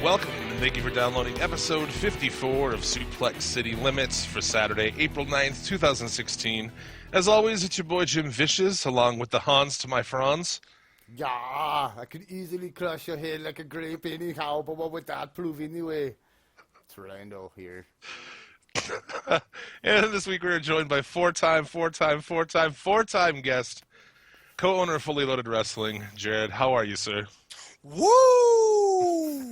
Welcome, and thank you for downloading episode 54 of Suplex City Limits for Saturday, April 9th, 2016. As always, it's your boy Jim Vicious, along with the Hans to my Franz. Yeah, I could easily crush your head like a grape anyhow, but what would that prove anyway? It's Rando here. And this week we are joined by four-time guest, co-owner of Fully Loaded Wrestling, Jared. How are you, sir? Woo!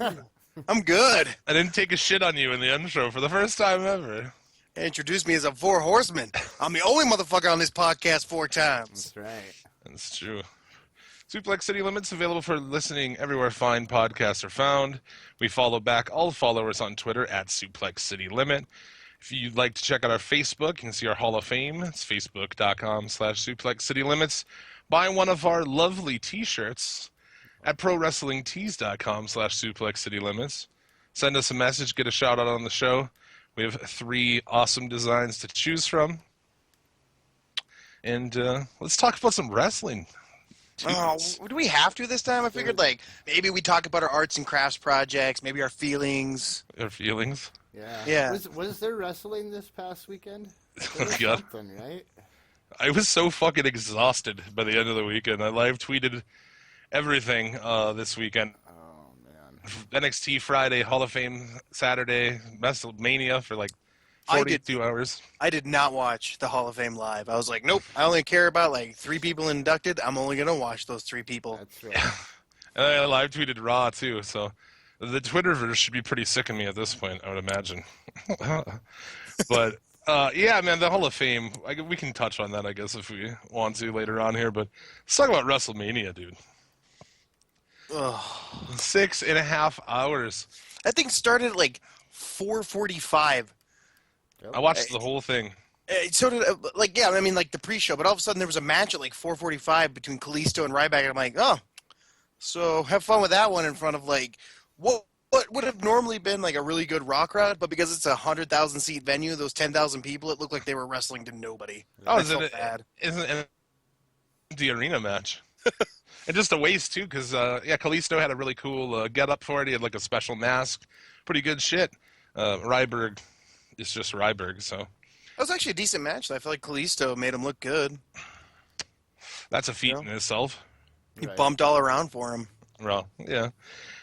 I'm good. I didn't take a shit on you in the intro for the first time ever. They introduced me as a four horseman. I'm the only motherfucker on this podcast 4 times. That's right. That's true. Suplex City Limits available for listening everywhere fine podcasts are found. We follow back all followers on Twitter at Suplex City Limit. If you'd like to check out our Facebook, you can see our Hall of Fame. It's facebook.com/Suplex City Limits. Buy one of our lovely t-shirts at ProWrestlingTees.com/Suplex City Limits. Send us a message, get a shout out on the show. We have 3 awesome designs to choose from. And let's talk about some wrestling. Oh, do we have to this time? I figured, maybe we talk about our arts and crafts projects, maybe our feelings. Our feelings? Yeah. Was there wrestling this past weekend? Yeah. Something, right? I was so fucking exhausted by the end of the weekend. I live tweeted everything this weekend. Oh, man. NXT Friday, Hall of Fame Saturday, WrestleMania for 42 hours. I did not watch the Hall of Fame live. I was like, nope, I only care about 3 people inducted. I'm only going to watch those 3 people. That's right. And I live tweeted Raw too, so the Twitterverse should be pretty sick of me at this point, I would imagine. But yeah, man, the Hall of Fame, we can touch on that, I guess, if we want to later on here, but let's talk about WrestleMania, dude. Ugh. 6.5 hours. That thing started at 4:45. Yep. I watched the whole thing. So did, the pre-show, but all of a sudden there was a match at 4:45 between Kalisto and Ryback, and I'm like, oh, so have fun with that one in front of what would have normally been a really good Raw crowd, but because it's a 100,000 seat venue, those 10,000 people, it looked like they were wrestling to nobody. Oh, bad. Isn't it an empty arena match? And just a waste too, because Kalisto had a really cool get up for it. He had a special mask, pretty good shit. Ryberg is just Ryberg, so That was actually a decent match. I feel like Kalisto made him look good. that's a feat in itself. He Right. bumped all around for him. Well, yeah.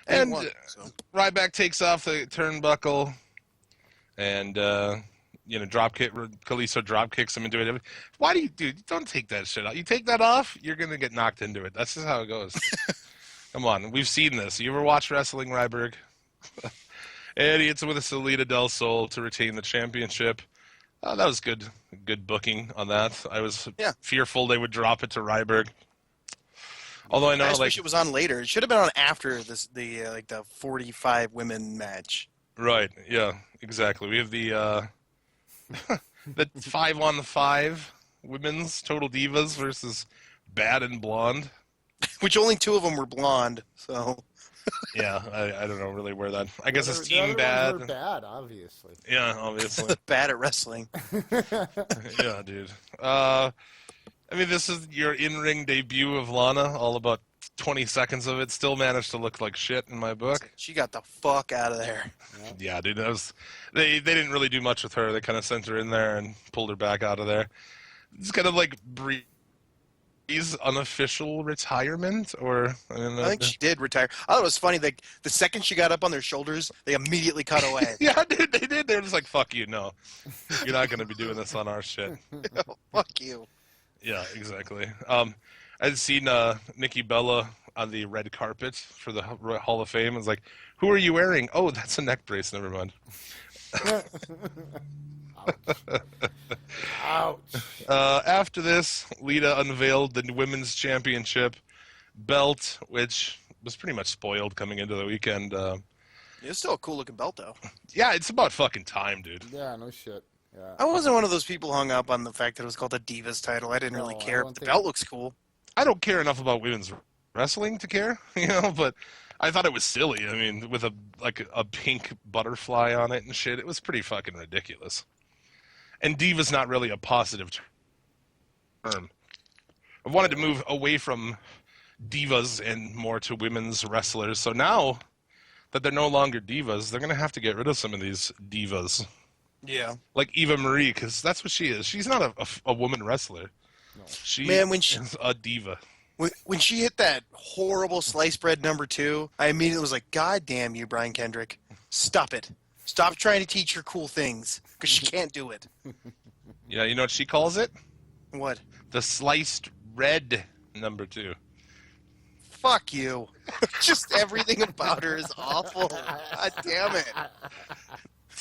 He And won, so. Ryback takes off the turnbuckle, and Kalisto drop kicks him into it. Why do you, dude? Don't take that shit out. You take that off, you're gonna get knocked into it. That's just how it goes. Come on, we've seen this. You ever watch wrestling, Ryberg? And he hits him with a Salida del Sol to retain the championship. That was good booking on that. I was fearful they would drop it to Ryberg. Although I know, I just wish it was on later. It should have been on after the 45 women match. Right? Yeah, exactly. We have the the 5-on-5 women's Total Divas versus Bad and Blonde. Which only 2 of them were blonde, so. Yeah, I don't know really where that. I guess it's The other Team Bad. ones were bad, obviously. Yeah, obviously. Bad at wrestling. Yeah, dude. This is your in-ring debut of Lana. All about 20 seconds of it. Still managed to look like shit in my book. She got the fuck out of there. Yeah, dude. That was. They didn't really do much with her. They kind of sent her in there and pulled her back out of there. It's kind of like Bree's unofficial retirement, or I think she did retire. I thought it was funny. The second she got up on their shoulders, they immediately cut away. Yeah, dude, they did. They were just like, "Fuck you, no, you're not going to be doing this on our shit." Fuck you. Yeah, exactly. I'd seen Nikki Bella on the red carpet for the Hall of Fame. I was like, "Who are you wearing?" Oh, that's a neck brace. Never mind. Ouch. After this, Lita unveiled the women's championship belt, which was pretty much spoiled coming into the weekend. It's still a cool looking belt, though. Yeah, it's about fucking time, dude. Yeah, no shit. Yeah. I wasn't one of those people hung up on the fact that it was called the Divas title. I didn't really No, I care. don't The think- belt looks cool. I don't care enough about women's wrestling to care, but I thought it was silly. With a pink butterfly on it and shit, it was pretty fucking ridiculous. And diva's not really a positive term. I wanted to move away from divas and more to women's wrestlers. So now that they're no longer divas, they're gonna have to get rid of some of these divas, Yeah. like Eva Marie, because that's what she is. She's not a woman wrestler. No. She Man, is a diva. when she hit that horrible sliced bread number 2, I immediately was like, God damn you, Brian Kendrick. Stop it. Stop trying to teach her cool things, because she can't do it. Yeah, you know what she calls it? What? The sliced red number 2. Fuck you. Just everything about her is awful. God damn it.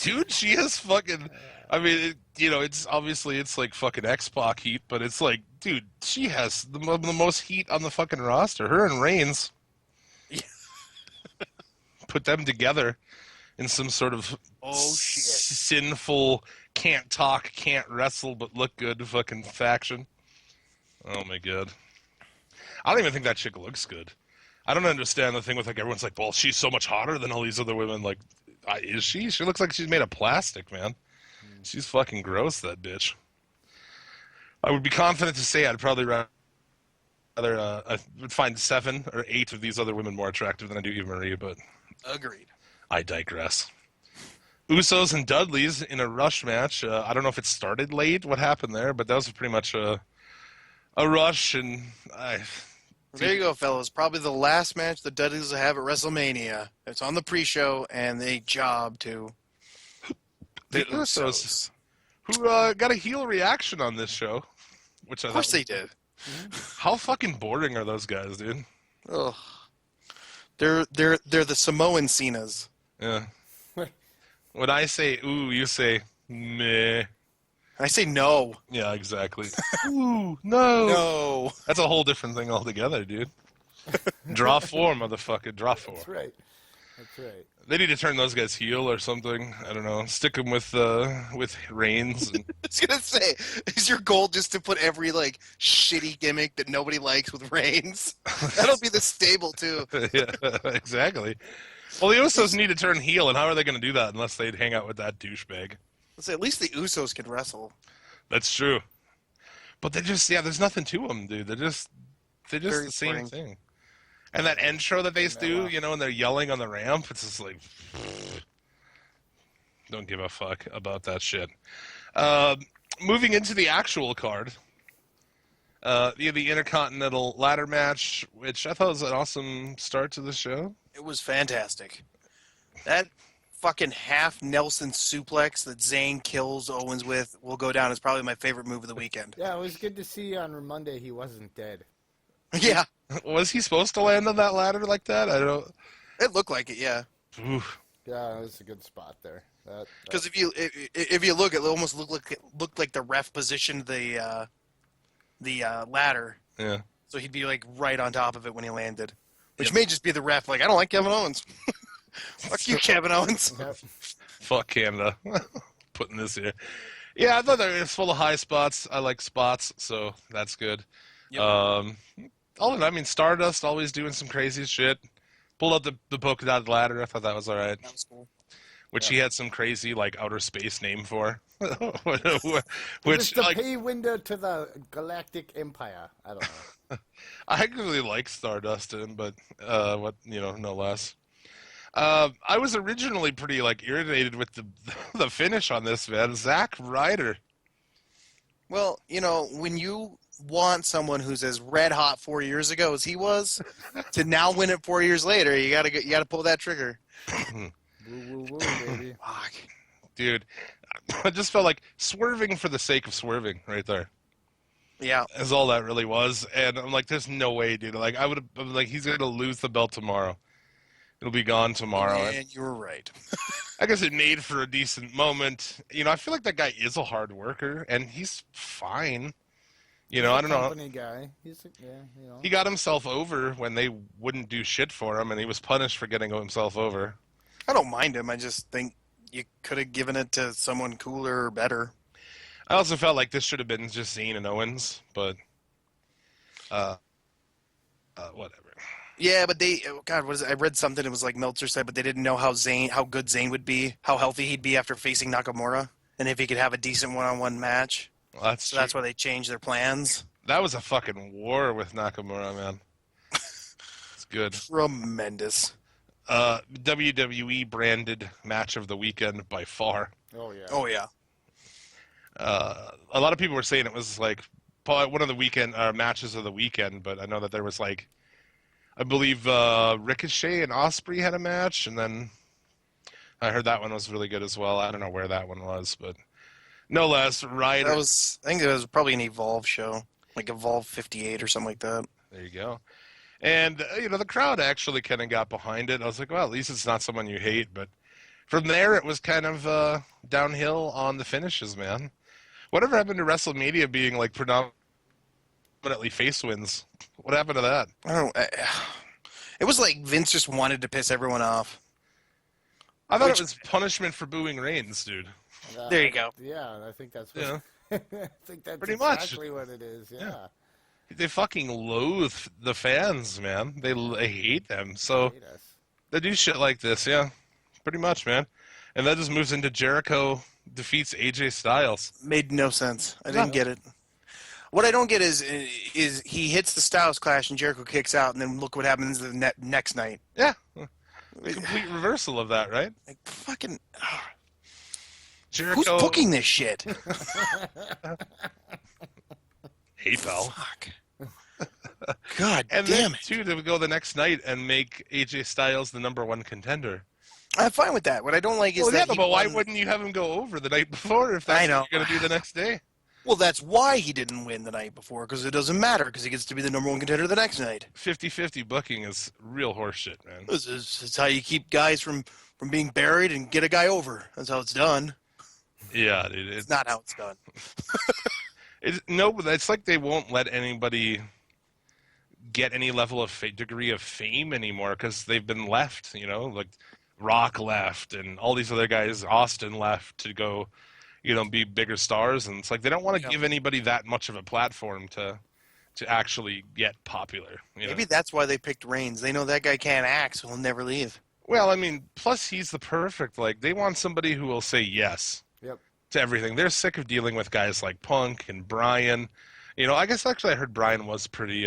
Dude, she is fucking. I mean, it's obviously it's like fucking X-Pac heat, but it's like, dude, she has the most heat on the fucking roster. Her and Reigns. Yeah. Put them together in some sort of Shit. sinful, can't talk, can't wrestle, but look good fucking faction. Oh my god. I don't even think that chick looks good. I don't understand the thing with like everyone's like, well, she's so much hotter than all these other women. Like, is she? She looks like she's made of plastic, man. She's fucking gross, that bitch. I would be confident to say I'd probably rather I would find 7 or 8 of these other women more attractive than I do Eva Marie, but Agreed. I digress. Usos and Dudleys in a rush match. I don't know if it started late, what happened there, but that was pretty much a rush, and There you go, fellas. Probably the last match the Dudleys will have at WrestleMania. It's on the pre-show, and they job to the Usos. who got a heel reaction on this show, which I Of course thought they did. How fucking boring are those guys, dude? Ugh. They're the Samoan Cenas. Yeah. When I say ooh, you say meh. I say no. Yeah, exactly. Ooh, no. No. That's a whole different thing altogether, dude. Draw 4, motherfucker. Draw 4. That's right. That's right. They need to turn those guys heel or something. I don't know. Stick them with Reigns. And... I was gonna say, is your goal just to put every like shitty gimmick that nobody likes with Reigns? That'll be the stable too. Yeah, exactly. Well, the Usos need to turn heel, and how are they going to do that unless they hang out with that douchebag? Let's say at least the Usos can wrestle. That's true. But they're just, there's nothing to them, dude. They're just Very the same boring. thing. And that intro that they do, and they're yelling on the ramp, it's just like, don't give a fuck about that shit. Moving into the actual card, the Intercontinental ladder match, which I thought was an awesome start to the show. It was fantastic. That fucking half Nelson suplex that Zayn kills Owens with will go down as probably my favorite move of the weekend. Yeah, it was good to see on Monday he wasn't dead. Yeah, Was he supposed to land on that ladder like that? I don't. it looked like it. Yeah, Oof. Yeah, it was a good spot there. because if you look, it almost looked like the ref positioned the ladder, Yeah. so he'd be like right on top of it when he landed, which may just be the ref. Like, I don't like Kevin Owens. Fuck you, Kevin Owens. Yep. Fuck Canada. Putting this here. Yeah, I thought it was full of high spots. I like spots, so that's good. Yep. All in all, I mean, Stardust always doing some crazy shit. Pulled out the polka dotted ladder. I thought that was all right. That was cool. Which he had some crazy like outer space name for. Which It's the like pay window to the Galactic Empire. I don't know. I actually like Stardust, but no less. I was originally pretty like irritated with the finish on this, man. Zack Ryder. Well, when you want someone who's as red hot 4 years ago as he was to now win it 4 years later, you gotta pull that trigger. Woo, woo, woo, baby. Fuck. Dude, I just felt like swerving for the sake of swerving right there. Yeah. Is all that really was. And I'm like, there's no way, dude. Like, I was like, he's going to lose the belt tomorrow. It'll be gone tomorrow. And you were right. I guess it made for a decent moment. I feel like that guy is a hard worker, and he's fine. I don't know. Company guy. He got himself over when they wouldn't do shit for him, and he was punished for getting himself over. I don't mind him. I just think you could have given it to someone cooler or better. I also felt like this should have been just Zayn and Owens, but whatever. Yeah, but God, what is it? I read something. It was like Meltzer said, but they didn't know how good Zayn would be, how healthy he'd be after facing Nakamura, and if he could have a decent one-on-one match. Well, that's So that's why they changed their plans. That was a fucking war with Nakamura, man. It's good. Tremendous. WWE branded match of the weekend by far. Oh yeah. Oh yeah. A lot of people were saying it was like one of the weekend matches of the weekend, but I know that there was like, I believe Ricochet and Osprey had a match, and then I heard that one was really good as well. I don't know where that one was, but no less, Ryder. I think it was probably an Evolve show, like Evolve 58 or something like that. There you go. And the crowd actually kind of got behind it. I was like, well, at least it's not someone you hate. But from there, it was kind of downhill on the finishes, man. Whatever happened to WrestleMania being like predominantly face wins? What happened to that? I don't. It was like Vince just wanted to piss everyone off. I thought it was punishment for booing Reigns, dude. There you go. Yeah, I think that's what. Yeah. I think that's Pretty much. exactly what it is. Yeah. They fucking loathe the fans, man. They hate them. So Hate us. they do shit like this, yeah. Pretty much, man. And that just moves into Jericho defeats AJ Styles. Made no sense. I didn't get it. What I don't get is he hits the Styles Clash and Jericho kicks out, and then look what happens the next night. Yeah. Complete reversal of that, right? Like fucking. Jericho. Who's booking this shit? Hey, pal. Fuck. God And damn then, it. too, to go the next night and make AJ Styles the #1 contender. I'm fine with that. What I don't like is Well, yeah, that. but why wouldn't you have him go over the night before if that's I know. what you're going to do the next day? Well, that's why he didn't win the night before, because it doesn't matter, because he gets to be the #1 contender the next night. 50-50 booking is real horseshit, man. This is how you keep guys from being buried and get a guy over. That's how it's done. Yeah, dude. It's not how it's done. But it's like they won't let anybody get any level of degree of fame anymore because they've been left, like Rock left and all these other guys, Austin left to go, be bigger stars. And it's like they don't want to give anybody that much of a platform to actually get popular. Maybe that's why they picked Reigns. They know that guy can't act, so he'll never leave. Well, I mean, plus he's the perfect, they want somebody who will say yes. Yep. To everything. They're sick of dealing with guys like Punk and Bryan. I guess actually I heard Bryan was pretty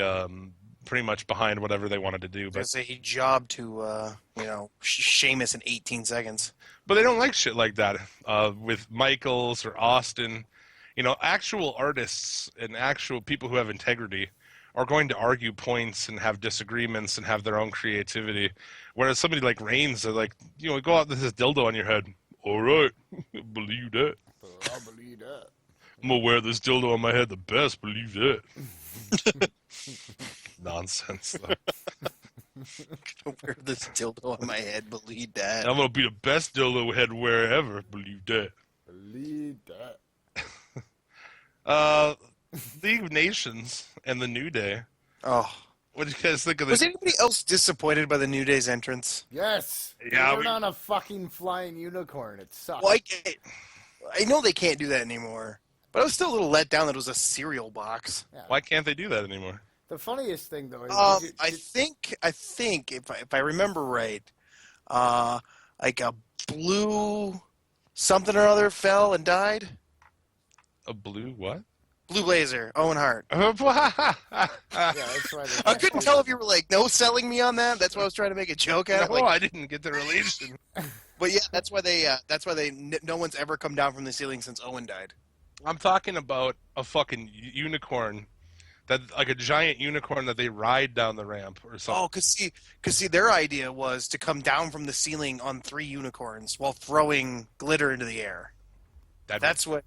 much behind whatever they wanted to do. But Say he jobbed to Sheamus in 18 seconds. But they don't like shit like that with Michaels or Austin. Actual artists and actual people who have integrity are going to argue points and have disagreements and have their own creativity. Whereas somebody like Reigns, they're like, go out with this dildo on your head. All right, believe that. I believe that. I'm gonna wear this dildo on my head the best, believe that. Nonsense, though. Gonna wear this dildo on my head, believe that. I'm gonna be the best dildo head wearer ever, believe that. Believe that. League of Nations and the New Day. Oh. What do you guys think of Was this? anybody else disappointed by the New Day's entrance? Yes. Yeah, They were on a fucking flying unicorn. It sucks. Well, I know they can't do that anymore, but I was still a little let down that it was a cereal box. Yeah. Why can't they do that anymore? The funniest thing though is I think if I remember right, like a blue something or other fell and died. A blue what? Blue Blazer, Owen Hart. yeah, that's why I couldn't tell if you were like no selling me on that. That's why I was trying to make a joke at it. No, Like, I didn't get the relation. but yeah, that's why no one's ever come down from the ceiling since Owen died. I'm talking about a fucking unicorn, like a giant unicorn that they ride down the ramp or something. Oh, cause see, their idea was to come down from the ceiling on 3 unicorns while throwing glitter into the air. That's what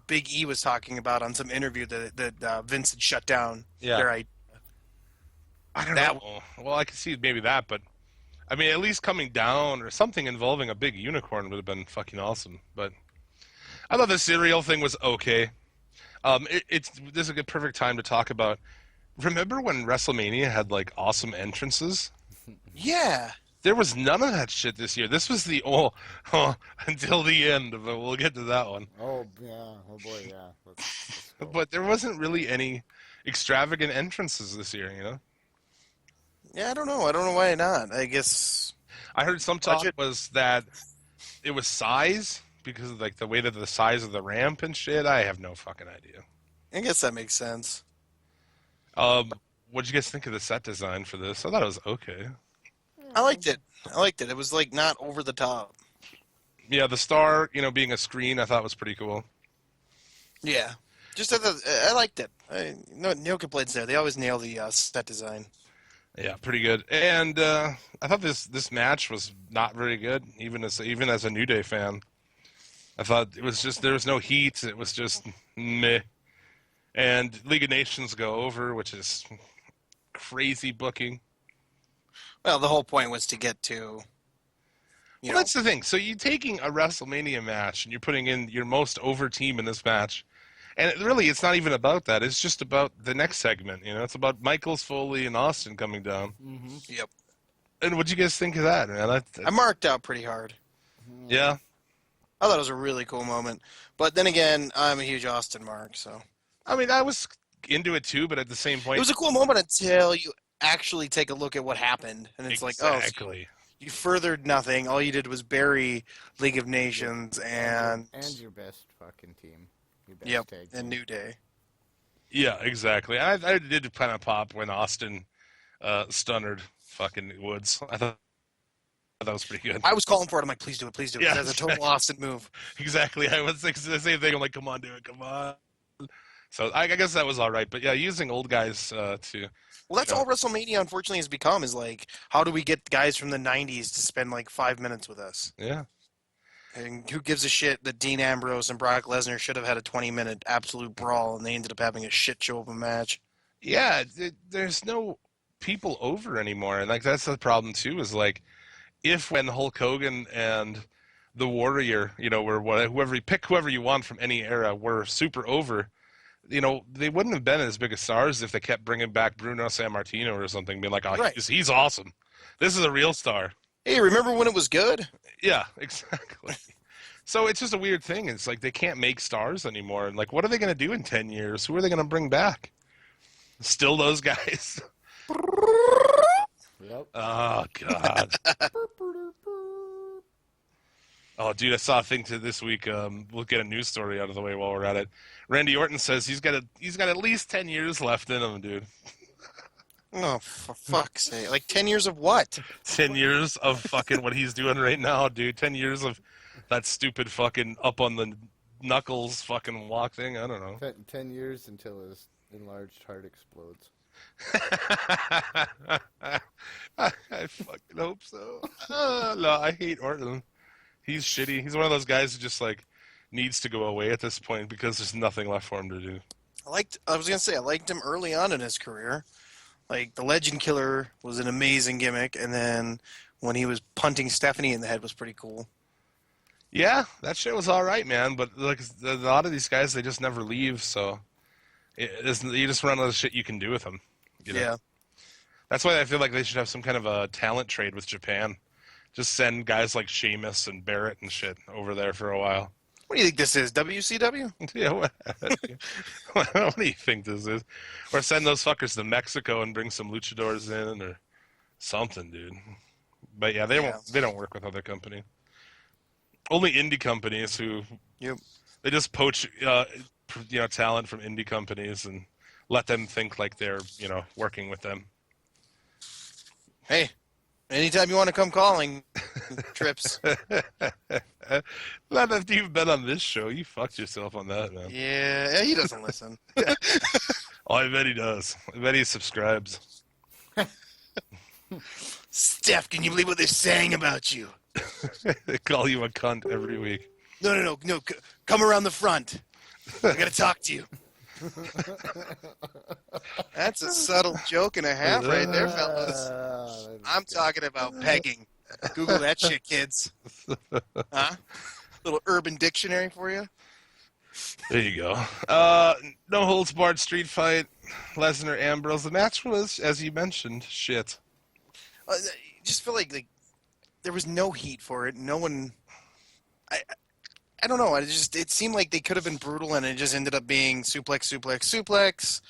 Big E was talking about on some interview that Vince had shut down. Yeah. Their idea. I don't know. Well, I could see maybe that, but I mean, at least coming down or something involving a big unicorn would have been fucking awesome. But I thought the cereal thing was okay. This is a good perfect time to talk about. Remember when WrestleMania had like awesome entrances? Yeah. There was none of that shit this year. This was the until the end of it. We'll get to that one. Oh yeah. Oh boy. Yeah. Let's go. But there wasn't really any extravagant entrances this year, Yeah, I don't know. I don't know why not. I guess I heard some talk Budget. was that it was size because of like the weight of the size of the ramp and shit. I have no fucking idea. I guess that makes sense. What did you guys think of the set design for this? I thought it was okay. I liked it. It was like not over the top. Yeah, the star, being a screen, I thought was pretty cool. Yeah. I liked it. No complaints there. They always nail the set design. Yeah, pretty good. And I thought this match was not very good, even as a New Day fan. I thought it was just there was no heat. It was just meh. And League of Nations go over, which is crazy booking. Well, the whole point was to get to. Well, that's the thing. So you're taking a WrestleMania match and you're putting in your most over team in this match. And it's not even about that. It's just about the next segment. It's about Michaels, Foley, and Austin coming down. Mm-hmm. Yep. And what'd you guys think of that, man? I marked out pretty hard. Yeah. I thought it was a really cool moment. But then again, I'm a huge Austin mark, so. I mean, I was into it too, but at the same point. It was a cool moment until you actually take a look at what happened. And it's exactly. So you furthered nothing. All you did was bury League of Nations and your best fucking team. Yep, and New Day. Yeah, exactly. I did kind of pop when Austin stunnered fucking Woods. I thought that was pretty good. I was calling for it. I'm like, please do it. Yeah, That's a total Austin move. Exactly. I was thinking the same thing. I'm like, come on, do it. Come on. So I guess that was all right. But yeah, using old guys to. Well, that's all WrestleMania unfortunately has become is like, how do we get guys from the 90s to spend like 5 minutes with us? Yeah. And who gives a shit that Dean Ambrose and Brock Lesnar should have had a 20-minute absolute brawl, and they ended up having a shit show of a match? Yeah, there's no people over anymore, and like that's the problem too. Is like, if when Hulk Hogan and the Warrior, were whoever you want from any era, were super over, they wouldn't have been as big as stars if they kept bringing back Bruno Sammartino or something, being like, oh, right. he's awesome. This is a real star. Hey, remember when it was good? Yeah, exactly. So it's just a weird thing. It's like they can't make stars anymore. And like, what are they going to do in 10 years? Who are they going to bring back? Still those guys? Yep. Oh, God. Oh, dude, I saw a thing this week. We'll get a news story out of the way while we're at it. Randy Orton says he's got at least 10 years left in him, dude. Oh, for fuck's sake. Like 10 years of what? 10 years of fucking what he's doing right now, dude. 10 years of that stupid fucking up on the knuckles fucking walk thing. I don't know. 10 years until his enlarged heart explodes. I fucking hope so. No, I hate Orton. He's shitty. He's one of those guys who just like needs to go away at this point because there's nothing left for him to do. I was gonna say I liked him early on in his career. Like the Legend Killer was an amazing gimmick, and then when he was punting Stephanie in the head was pretty cool. Yeah, that shit was all right, man. But like a lot of these guys, they just never leave. So you just run out of shit you can do with them. Yeah. That's why I feel like they should have some kind of a talent trade with Japan. Just send guys like Sheamus and Barrett and shit over there for a while. What do you think this is, WCW? Yeah, what do you think this is? Or send those fuckers to Mexico and bring some luchadors in or something, dude. But yeah, they don't work with other companies. Only indie companies who they just poach talent from indie companies and let them think like they're working with them. Hey, anytime you want to come calling, trips. Not after you've been on this show, you fucked yourself on that, man. Yeah, he doesn't listen. Oh, I bet he does. I bet he subscribes. Steph, can you believe what they're saying about you? They call you a cunt every week. No. Come around the front. I gotta talk to you. That's a subtle joke and a half right there, fellas. I'm talking about pegging. Google that shit, kids. Huh? Little Urban Dictionary for you. There you go. No holds barred street fight. Lesnar Ambrose. The match was, as you mentioned, shit. Just feel like there was no heat for it. No one. I don't know. It seemed like they could have been brutal, and it just ended up being suplex.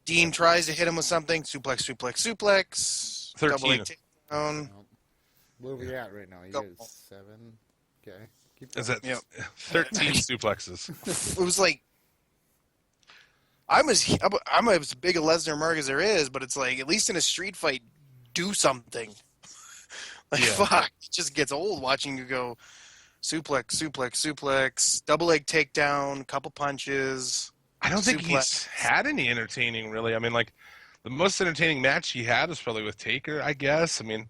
Dean tries to hit him with something. Suplex. 13. Double leg takedown. Where are we at right now? You guys 7? Okay. Keep going. Is that 13 suplexes? It was like I'm as big a Lesnar mark as there is, but it's like at least in a street fight, do something. Like, Yeah. fuck, it just gets old watching you go suplex, suplex, suplex, double leg takedown, couple punches, I don't think he's suplex. had any entertaining, really. I mean, like, the most entertaining match he had was probably with Taker, I guess. I mean,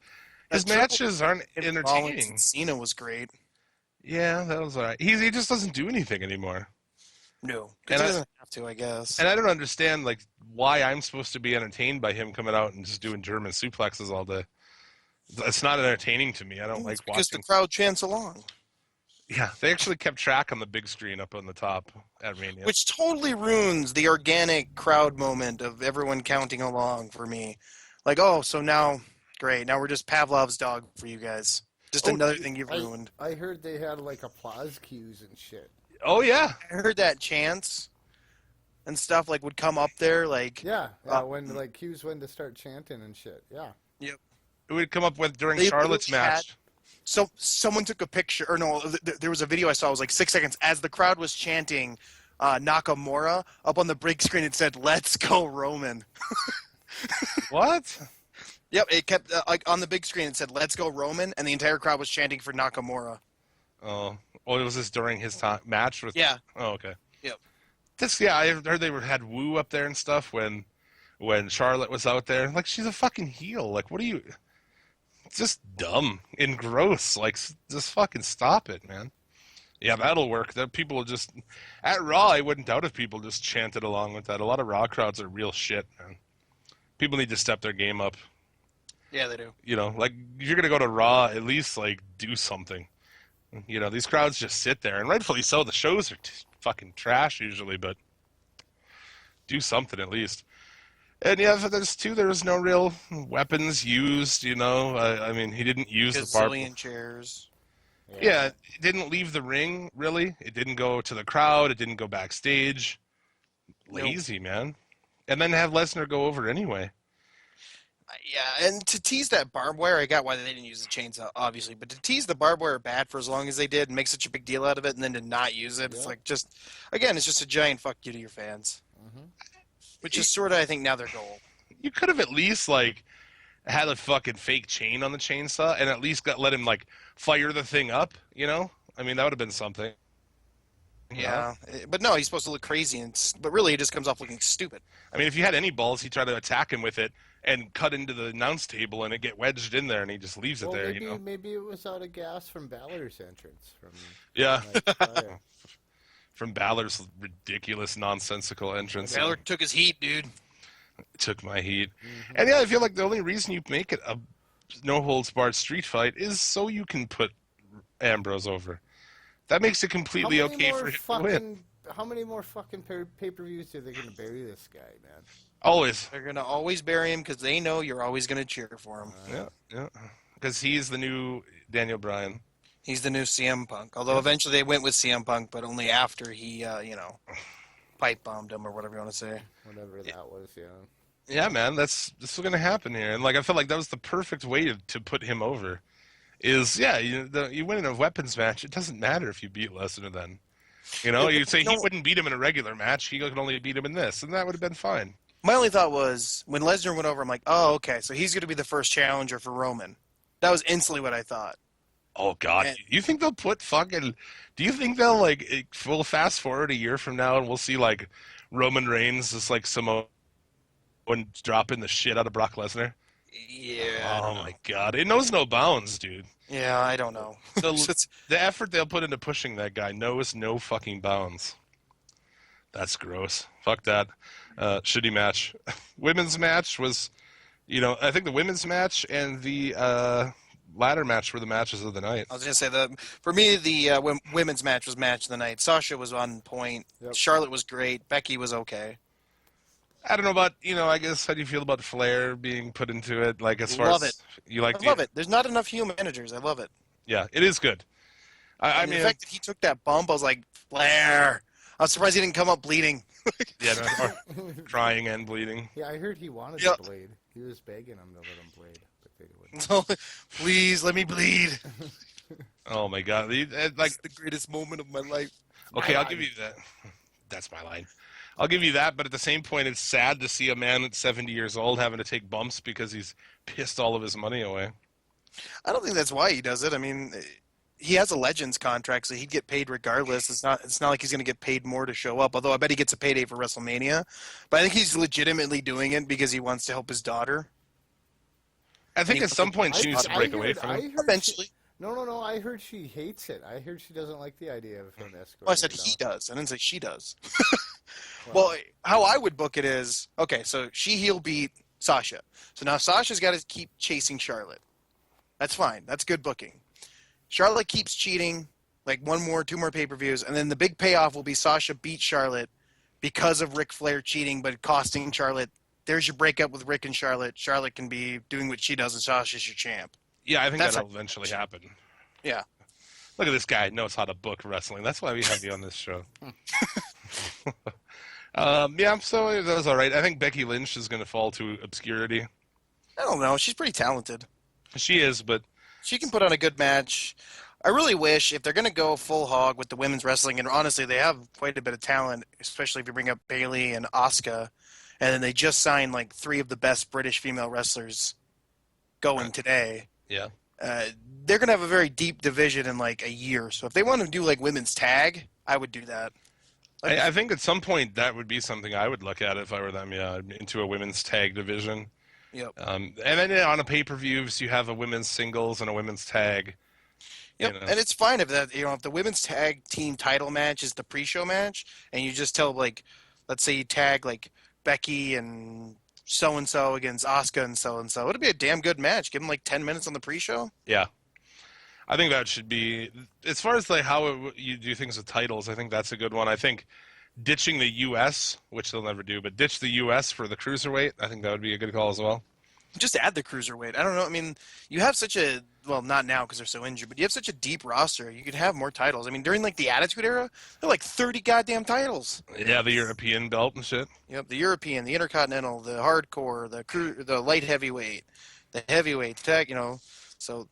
his That triple matches aren't in Rollins and entertaining. Cena was great. Yeah, that was all right. He just doesn't do anything anymore. No, because And he I doesn't have to, I guess. and I don't understand like why I'm supposed to be entertained by him coming out and just doing German suplexes all day. It's not entertaining to me. I don't It's like because the watching. crowd chants along, Yeah, they actually kept track on the big screen up on the top at Mania. which totally ruins the organic crowd moment of everyone counting along for me. Like, oh, so now, great, now we're just Pavlov's dog for you guys. Just Oh, another thing you've I, ruined. I heard they had like applause cues and shit. oh yeah, I heard that chants and stuff like would come up there, like, Yeah, uh, when like cues when to start chanting and shit. Yeah. yep. it would come up with during They Charlotte's literally had- match. So someone took a picture, or no, there was a video I saw. It was like 6 seconds as the crowd was chanting Nakamura. Up on the big screen, it said "Let's go Roman." What? Yep, it kept like on the big screen. It said "Let's go Roman," and the entire crowd was chanting for Nakamura. Oh, well, was this during his match with? Yeah. Oh, okay. Yep. Yeah, I heard they had Woo up there and stuff when Charlotte was out there. Like, she's a fucking heel. Like, what are you? It's just dumb and gross. Like, just fucking stop it, man. Yeah, that'll work. That people will just at Raw. I wouldn't doubt if people just chanted along with that. A lot of Raw crowds are real shit, man. People need to step their game up. Yeah, they do. You know, like if you're gonna go to Raw, at least like do something. You know, these crowds just sit there, and rightfully so. The shows are fucking trash usually, but do something at least. And yeah, for this too, there was no real weapons used. You know, I mean, he didn't use the bar. Gazillion chairs. Yeah, it didn't leave the ring really. It didn't go to the crowd. It didn't go backstage. Nope. Lazy, man. And then have Lesnar go over anyway. Yeah, and to tease that barbed wire, I got why they didn't use the chainsaw, obviously. But to tease the barbed wire bad for as long as they did and make such a big deal out of it and then to not use it, it's like just, again, it's just a giant fuck you to your fans. Mm-hmm. Which is sort of, I think, now their goal. You could have at least like had a fucking fake chain on the chainsaw and at least let him like fire the thing up. You know, I mean that would have been something. You know? Yeah, but no, he's supposed to look crazy, but really he just comes off looking stupid. I mean, if you had any balls, he'd try to attack him with it and cut into the announce table and it get wedged in there and he just leaves it there. Maybe, You know. maybe it was out of gas from Balor's entrance. From Yeah. like, prior. From Balor's ridiculous, nonsensical entrance. Balor took his heat, dude. Took my heat. And yeah, I feel like the only reason you make it a no holds barred street fight is so you can put Ambrose over. That makes it completely okay for him to win. How many more fucking pay-per-views are they going to bury this guy, man? Always. They're gonna always bury him because they know you're always gonna cheer for him. Yeah. Because he's the new Daniel Bryan. He's the new CM Punk. Although eventually they went with CM Punk, but only after he, pipe bombed him or whatever you want to say. Whatever that was, yeah. Yeah, man, this is going to happen here, and like I felt like that was the perfect way to put him over. You win in a weapons match. It doesn't matter if you beat Lesnar then. You know, you'd say he wouldn't beat him in a regular match. He could only beat him in this, and that would have been fine. My only thought was when Lesnar went over, I'm like, oh, okay, so he's going to be the first challenger for Roman. That was instantly what I thought. Oh God, And- you think they'll put fucking? Do you think they'll like? We'll fast forward a year from now, and we'll see like Roman Reigns just like Samoan dropping the shit out of Brock Lesnar. Yeah. Oh my God, it knows no bounds, dude. Yeah, I don't know. The effort they'll put into pushing that guy knows no fucking bounds. That's gross. Fuck that. Shitty match. Women's match was, I think the women's match and the ladder match were the matches of the night. I was going to say, for me, the women's match was match of the night. Sasha was on point. Yep. Charlotte was great. Becky was okay. I don't know about, I guess, how do you feel about Flair being put into it? Like, as far Love as it. you like I love it. There's not enough heel managers. I love it. Yeah, it is good. I And mean, the fact that he took that bump, I was like, Flair. I was surprised he didn't come up bleeding. yeah, or crying and bleeding. Yeah, I heard he wanted Yeah. to blade. He was begging him to let him blade, but they wouldn't. So, please let me bleed. Oh my God, like, That's the greatest moment of my life. okay, I'll give you that. That's my line. I'll give you that, but at the same point, it's sad to see a man at 70 years old having to take bumps because he's pissed all of his money away. I don't think that's why he does it. I mean, he has a Legends contract, so he'd get paid regardless. It's not like he's going to get paid more to show up. Although I bet he gets a payday for WrestleMania. But I think he's legitimately doing it because he wants to help his daughter. I And think he at wants some to point push she needs to break away from I him. heard eventually. No. I heard she hates it. I heard she doesn't like the idea of him escorting. Well, I said her he down. does. I didn't say she does. Well, Well, how I would book it is okay. So she heel beat Sasha. So now Sasha's got to keep chasing Charlotte. That's fine. That's good booking. Charlotte keeps cheating, like two more pay-per-views, and then the big payoff will be Sasha beat Charlotte because of Ric Flair cheating, but costing Charlotte. There's your breakup with Rick and Charlotte. Charlotte can be doing what she does, and Sasha's your champ. Yeah, I think That's that'll eventually happen. Yeah. Look at this guy, knows how to book wrestling. That's why we have you on this show. Yeah, so that was all right. I think Becky Lynch is going to fall to obscurity. I don't know. She's pretty talented. She is, but She can put on a good match. I really wish if they're going to go full hog with the women's wrestling, and honestly, they have quite a bit of talent, especially if you bring up Bailey and Asuka, and then they just signed like 3 of the best British female wrestlers going today. yeah. They're going to have a very deep division in like a year. So if they want to do like women's tag, I would do that. I think at some point that would be something I would look at if I were them, yeah, into a women's tag division. Yep. And then on a pay-per-views, you have a women's singles and a women's tag. Yep. You know. And it's fine if if the women's tag team title match is the pre-show match, and you just tell like, let's say you tag like Becky and so and so against Asuka and so, it'd be a damn good match. Give them like 10 minutes on the pre-show. Yeah. I think that should be, as far as like how you do things with titles, I think that's a good one. I think ditching the U.S., which they'll never do, but ditch the U.S. for the cruiserweight, I think that would be a good call as well. Just add the cruiserweight. I don't know. I mean, you have such a not now because they're so injured, but you have such a deep roster. You could have more titles. I mean, during like the Attitude Era, there were like 30 goddamn titles. Yeah, the European belt and shit. Yep, the European, the Intercontinental, the Hardcore, the light heavyweight, the heavyweight tag. So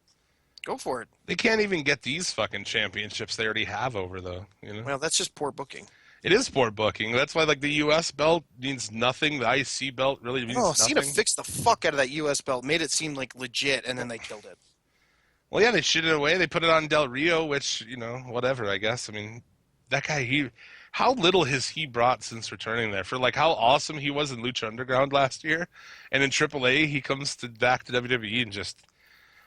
go for it. They can't even get these fucking championships they already have over, though. Well, that's just poor booking. It is poor booking. That's why, like, the U.S. belt means nothing. The IC belt really means Oh, nothing. Cena fixed the fuck out of that U.S. belt, made it seem like legit, and then they killed it. Well, yeah, they shit it away. They put it on Del Rio, which, whatever, I guess. I mean, that guy, how little has he brought since returning there? For, like, how awesome he was in Lucha Underground last year. And in AAA, he comes back to WWE and just...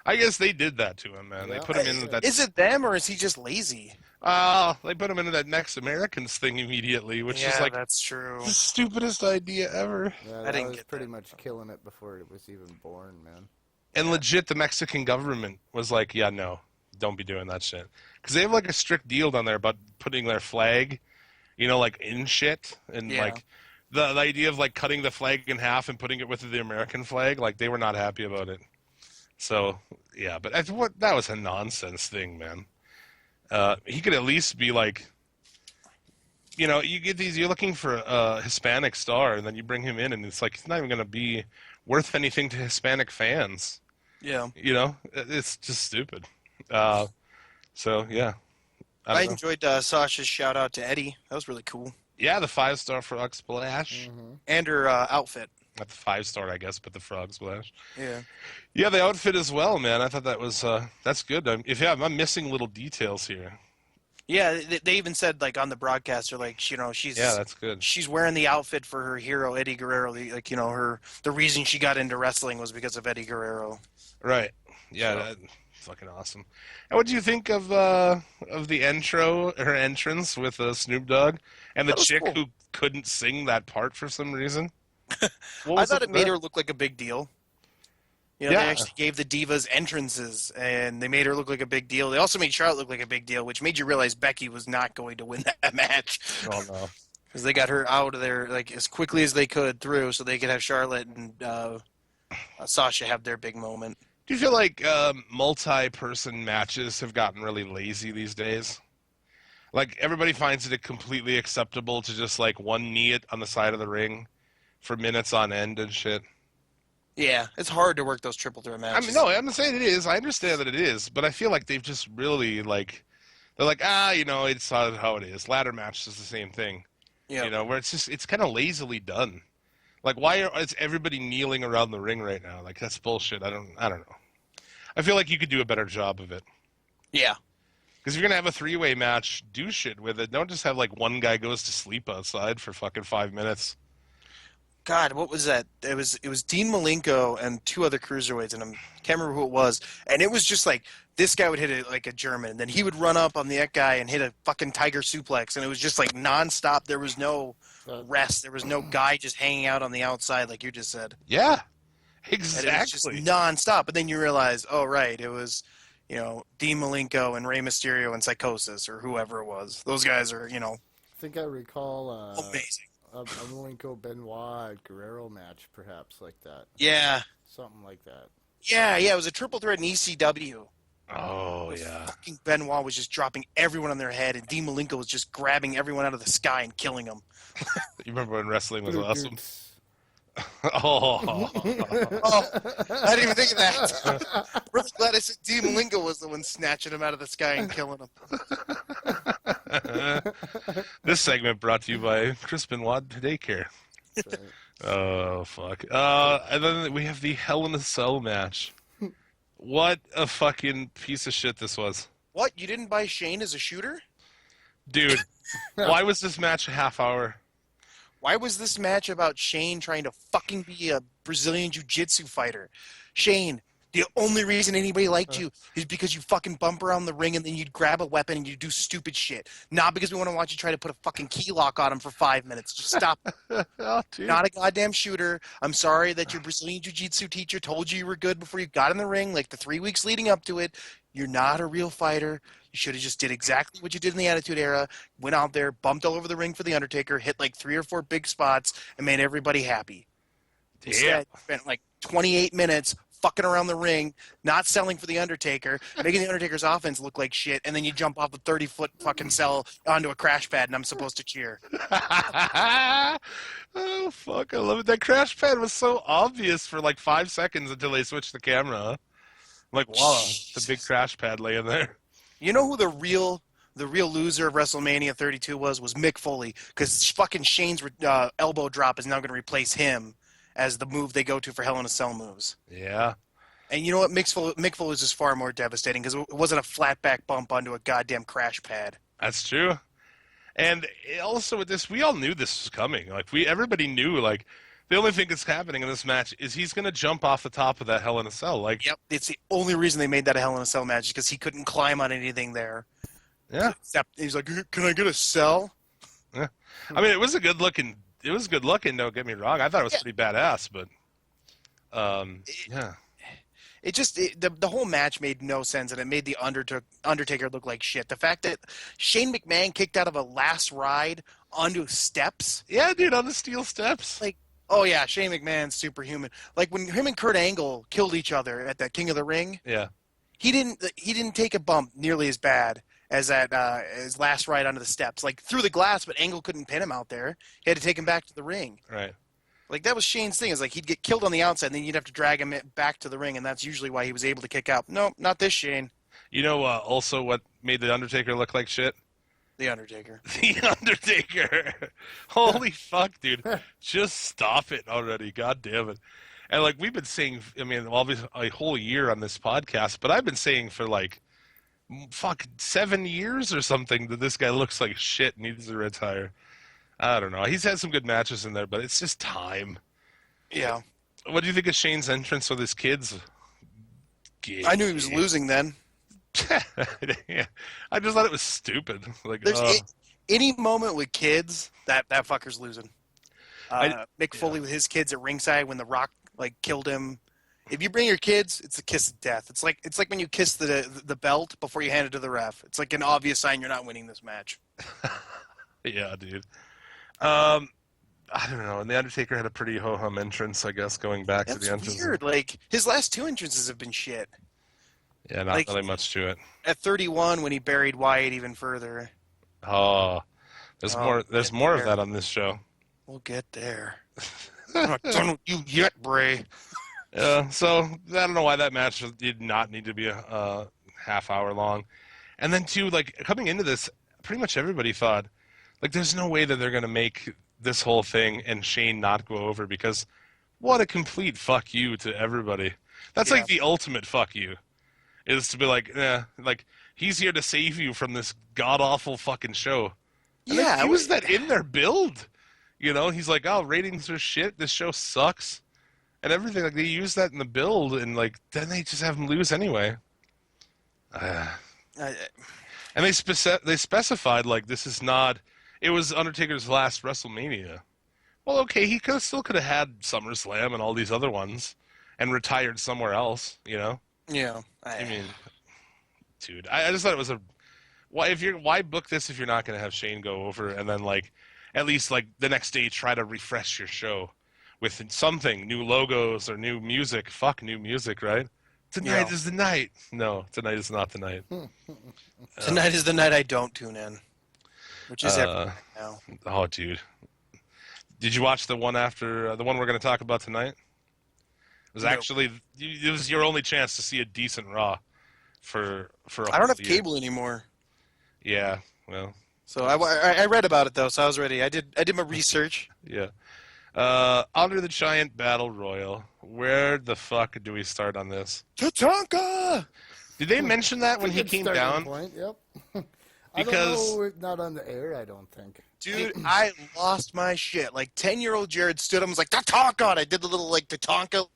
I guess they did that to him, man. Yeah. They put him in that... Is it them, or is he just lazy? They put him into that Next Americans thing immediately, which yeah, is, like, that's true. the stupidest idea ever. Yeah, I that didn't was get pretty that. much killing it before it was even born, man. And legit, the Mexican government was like, yeah, no, don't be doing that shit. Because they have, like, a strict deal down there about putting their flag, like, in shit. And, Yeah. like, the idea of, like, cutting the flag in half and putting it with the American flag, like, they were not happy about it. So, yeah, but that was a nonsense thing, man. He could at least be, like, you get you're looking for a Hispanic star, and then you bring him in, and it's like, he's not even going to be worth anything to Hispanic fans. Yeah. It's just stupid. So yeah, I don't know. enjoyed Sasha's shout out to Eddie. That was really cool. Yeah, the 5-star Frog Splash. Mm-hmm. And her outfit. Not the 5-star, I guess, but the Frog Splash. Yeah. Yeah, the outfit as well, man. I thought that was that's good. I'm missing little details here. Yeah, they even said like on the broadcast, they're like, she's That's good. she's wearing the outfit for her hero Eddie Guerrero. Like, the reason she got into wrestling was because of Eddie Guerrero. Right. Yeah, So- that's fucking awesome. And what do you think of the her entrance with Snoop Dogg and the That was chick cool. who couldn't sing that part for some reason? What I was thought up it with made that? her look like a big deal. Yeah. They actually gave the divas entrances, and they made her look like a big deal. They also made Charlotte look like a big deal, which made you realize Becky was not going to win that match. Oh no. Because they got her out of there like as quickly as they could through, so they could have Charlotte and Sasha have their big moment. Do you feel like multi-person matches have gotten really lazy these days? Like, everybody finds it completely acceptable to just, like, one knee it on the side of the ring for minutes on end and shit. Yeah, it's hard to work those triple threat I matches. mean, no, I'm not saying it is. I understand that it is, but I feel like they've just really, like, they're like, it's how it is. Ladder match is the same thing. Yeah. Where it's kind of lazily done. Like, is everybody kneeling around the ring right now? Like, that's bullshit. I don't know. I feel like you could do a better job of it. Yeah. Because if you're going to have a three-way match, do shit with it. Don't just have, like, one guy goes to sleep outside for fucking 5 minutes. God, what was that? It was Dean Malenko and two other cruiserweights, and I can't remember who it was. And it was just like this guy would hit it like a German, and then he would run up on the guy and hit a fucking tiger suplex, and it was just like nonstop. There was no rest. There was no guy just hanging out on the outside, like you just said. Yeah, And it was just exactly. nonstop. But then you realize, oh right, it was Dean Malenko and Rey Mysterio and Psychosis or whoever it was. Those guys are I think I recall amazing. a Malenko Benoit Guerrero match, perhaps like that. Yeah. Something like that. Yeah, it was a triple threat in ECW. Oh, yeah. Fucking Benoit was just dropping everyone on their head, and Dean Malenko was just grabbing everyone out of the sky and killing them. You remember when wrestling was awesome? Oh, I didn't even think of that. Really glad I said Dean Malenko was the one snatching him out of the sky and killing him. This segment brought to you by Chris Benoit Daycare. Right. Oh, fuck. And then we have the Hell in a Cell match. What a fucking piece of shit this was. What? You didn't buy Shane as a shooter? Dude, why was this match a half hour? Why was this match about Shane trying to fucking be a Brazilian Jiu-Jitsu fighter? Shane, the only reason anybody liked you is because you fucking bump around the ring and then you'd grab a weapon and you do stupid shit. Not because we want to watch you try to put a fucking key lock on him for 5 minutes. Just stop. Oh, dude. Not a goddamn shooter. I'm sorry that your Brazilian Jiu-Jitsu teacher told you were good before you got in the ring, like the 3 weeks leading up to it. You're not a real fighter. You should have just did exactly what you did in the Attitude Era. Went out there, bumped all over the ring for The Undertaker, hit like 3 or 4 big spots, and made everybody happy. Instead, you spent like 28 minutes fucking around the ring, not selling for The Undertaker, making The Undertaker's offense look like shit, and then you jump off a 30-foot fucking cell onto a crash pad, and I'm supposed to cheer. Oh, fuck. I love it. That crash pad was so obvious for like 5 seconds until they switched the camera. Huh? Like, wow, the big crash pad laying there. You know who the real loser of WrestleMania 32 was Mick Foley, because fucking Shane's elbow drop is now going to replace him as the move they go to for Hell in a Cell moves. Yeah. And you know what? Mick Foley was just far more devastating because it wasn't a flat back bump onto a goddamn crash pad. That's true. And also with this, we all knew this was coming. Like, everybody knew, like, the only thing that's happening in this match is he's going to jump off the top of that Hell in a Cell. Like, Yep, it's the only reason they made that a Hell in a Cell match because he couldn't climb on anything there. Yeah. Except he's like, "Can I get a cell?" Yeah. I mean, it was good looking. Don't get me wrong. I thought it was pretty badass, but yeah. The whole match made no sense, and it made the Undertaker look like shit. The fact that Shane McMahon kicked out of a last ride onto steps. Yeah, dude, on the steel steps. Like, oh yeah, Shane McMahon's superhuman. Like when him and Kurt Angle killed each other at that King of the Ring. Yeah. He didn't take a bump nearly as bad as that his last ride onto the steps. Like through the glass, but Angle couldn't pin him out there. He had to take him back to the ring. Right. Like that was Shane's thing. Is like he'd get killed on the outside, and then you'd have to drag him back to the ring, and that's usually why he was able to kick out. No, not this Shane. You know, also what made the Undertaker look like shit? The Undertaker. The Undertaker. Holy fuck, dude! Just stop it already. God damn it! And like we've been saying, I mean, obviously a whole year on this podcast, but I've been saying for like, fuck, 7 years or something that this guy looks like shit and needs to retire. I don't know. He's had some good matches in there, but it's just time. Yeah. What do you think of Shane's entrance with his kids? I knew he was losing then. Yeah. I just thought it was stupid. Like, There's any moment with kids, that fucker's losing. Mick Foley with his kids at ringside when The Rock like killed him. If you bring your kids, it's a kiss of death. It's like when you kiss the belt before you hand it to the ref. It's like an obvious sign you're not winning this match. Yeah, dude. I don't know. And the Undertaker had a pretty ho-hum entrance, I guess, going back to the entrance. Weird. Like his last 2 entrances have been shit. Yeah, not really much to it. At 31, when he buried Wyatt even further. Oh, there's more. There's more of that on this show. We'll get there. I'm not done with you yet, Bray. Yeah. So I don't know why that match did not need to be a half hour long. And then too, like coming into this, pretty much everybody thought, like, there's no way that they're gonna make this whole thing and Shane not go over because what a complete fuck you to everybody. That's like the ultimate fuck you. is to be like he's here to save you from this god awful fucking show. And they Yeah, use that in their build. You know, he's like, oh, ratings are shit. This show sucks, and everything. Like they use that in the build, and like then they just have him lose anyway. I, And they specified like this is not. It was Undertaker's last WrestleMania. Well, okay, he still could have had SummerSlam and all these other ones, and retired somewhere else. You know, yeah. I mean, dude, I just thought it was a. Why book this if you're not going to have Shane go over and then like at least like the next day try to refresh your show with something, new logos or new music. Fuck new music, right? Tonight is the night. No, tonight is not the night. Tonight is the night I don't tune in, which is every night now. Oh, dude. Did you watch the one after the one we're going to talk about tonight? It was actually it was your only chance to see a decent Raw for a I don't have whole year. cable anymore. Yeah, well, So I read about it though, so I was ready. I did my research. yeah. Under the Giant Battle Royal. Where the fuck do we start on this? Tatanka! Did they mention that when he Good came starting down? Point, yep. Because- I don't know, it's not on the air, I don't think. Dude, I lost my shit. Like 10-year-old Jared stood up and was like, Tatanka! And I did the little like Tatanka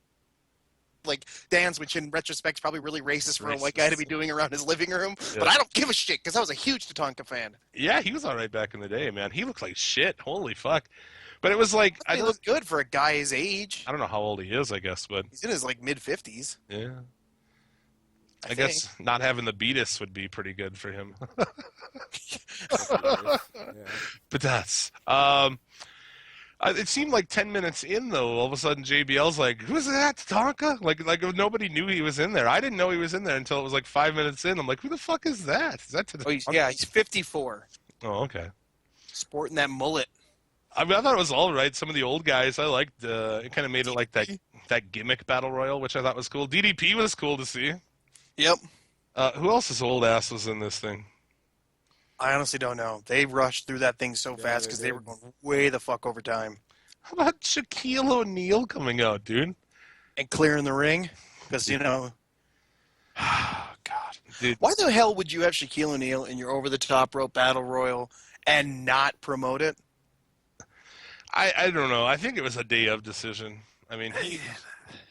like dance, which in retrospect is probably really racist for a white guy to be doing around his living room. Yeah. But I don't give a shit because I was a huge Tatanka fan. Yeah, he was all right back in the day, man. He looked like shit. Holy fuck. But it was like He looked good for a guy his age. I don't know how old he is, I guess, but He's in his like mid-50s. yeah. I think. guess not having the beatus would be pretty good for him. Yeah. But that's it seemed like 10 minutes in though, all of a sudden JBL's like, "Who's that, Tatanka?" Like nobody knew he was in there. I didn't know he was in there until it was like 5 minutes in. I'm like, "Who the fuck is that? Is that Tatanka?" He's 54. Oh, okay. Sporting that mullet. I mean, I thought it was all right. Some of the old guys, I liked. It kind of made it like that gimmick battle royal, which I thought was cool. DDP was cool to see. Yep. Who else's old ass was in this thing? I honestly don't know. They rushed through that thing so fast because they were going way the fuck over time. How about Shaquille O'Neal coming out, dude? And clearing the ring because, you know. God, dude. Why the hell would you have Shaquille O'Neal in your over-the-top rope battle royal and not promote it? I don't know. I think it was a day of decision. I mean, It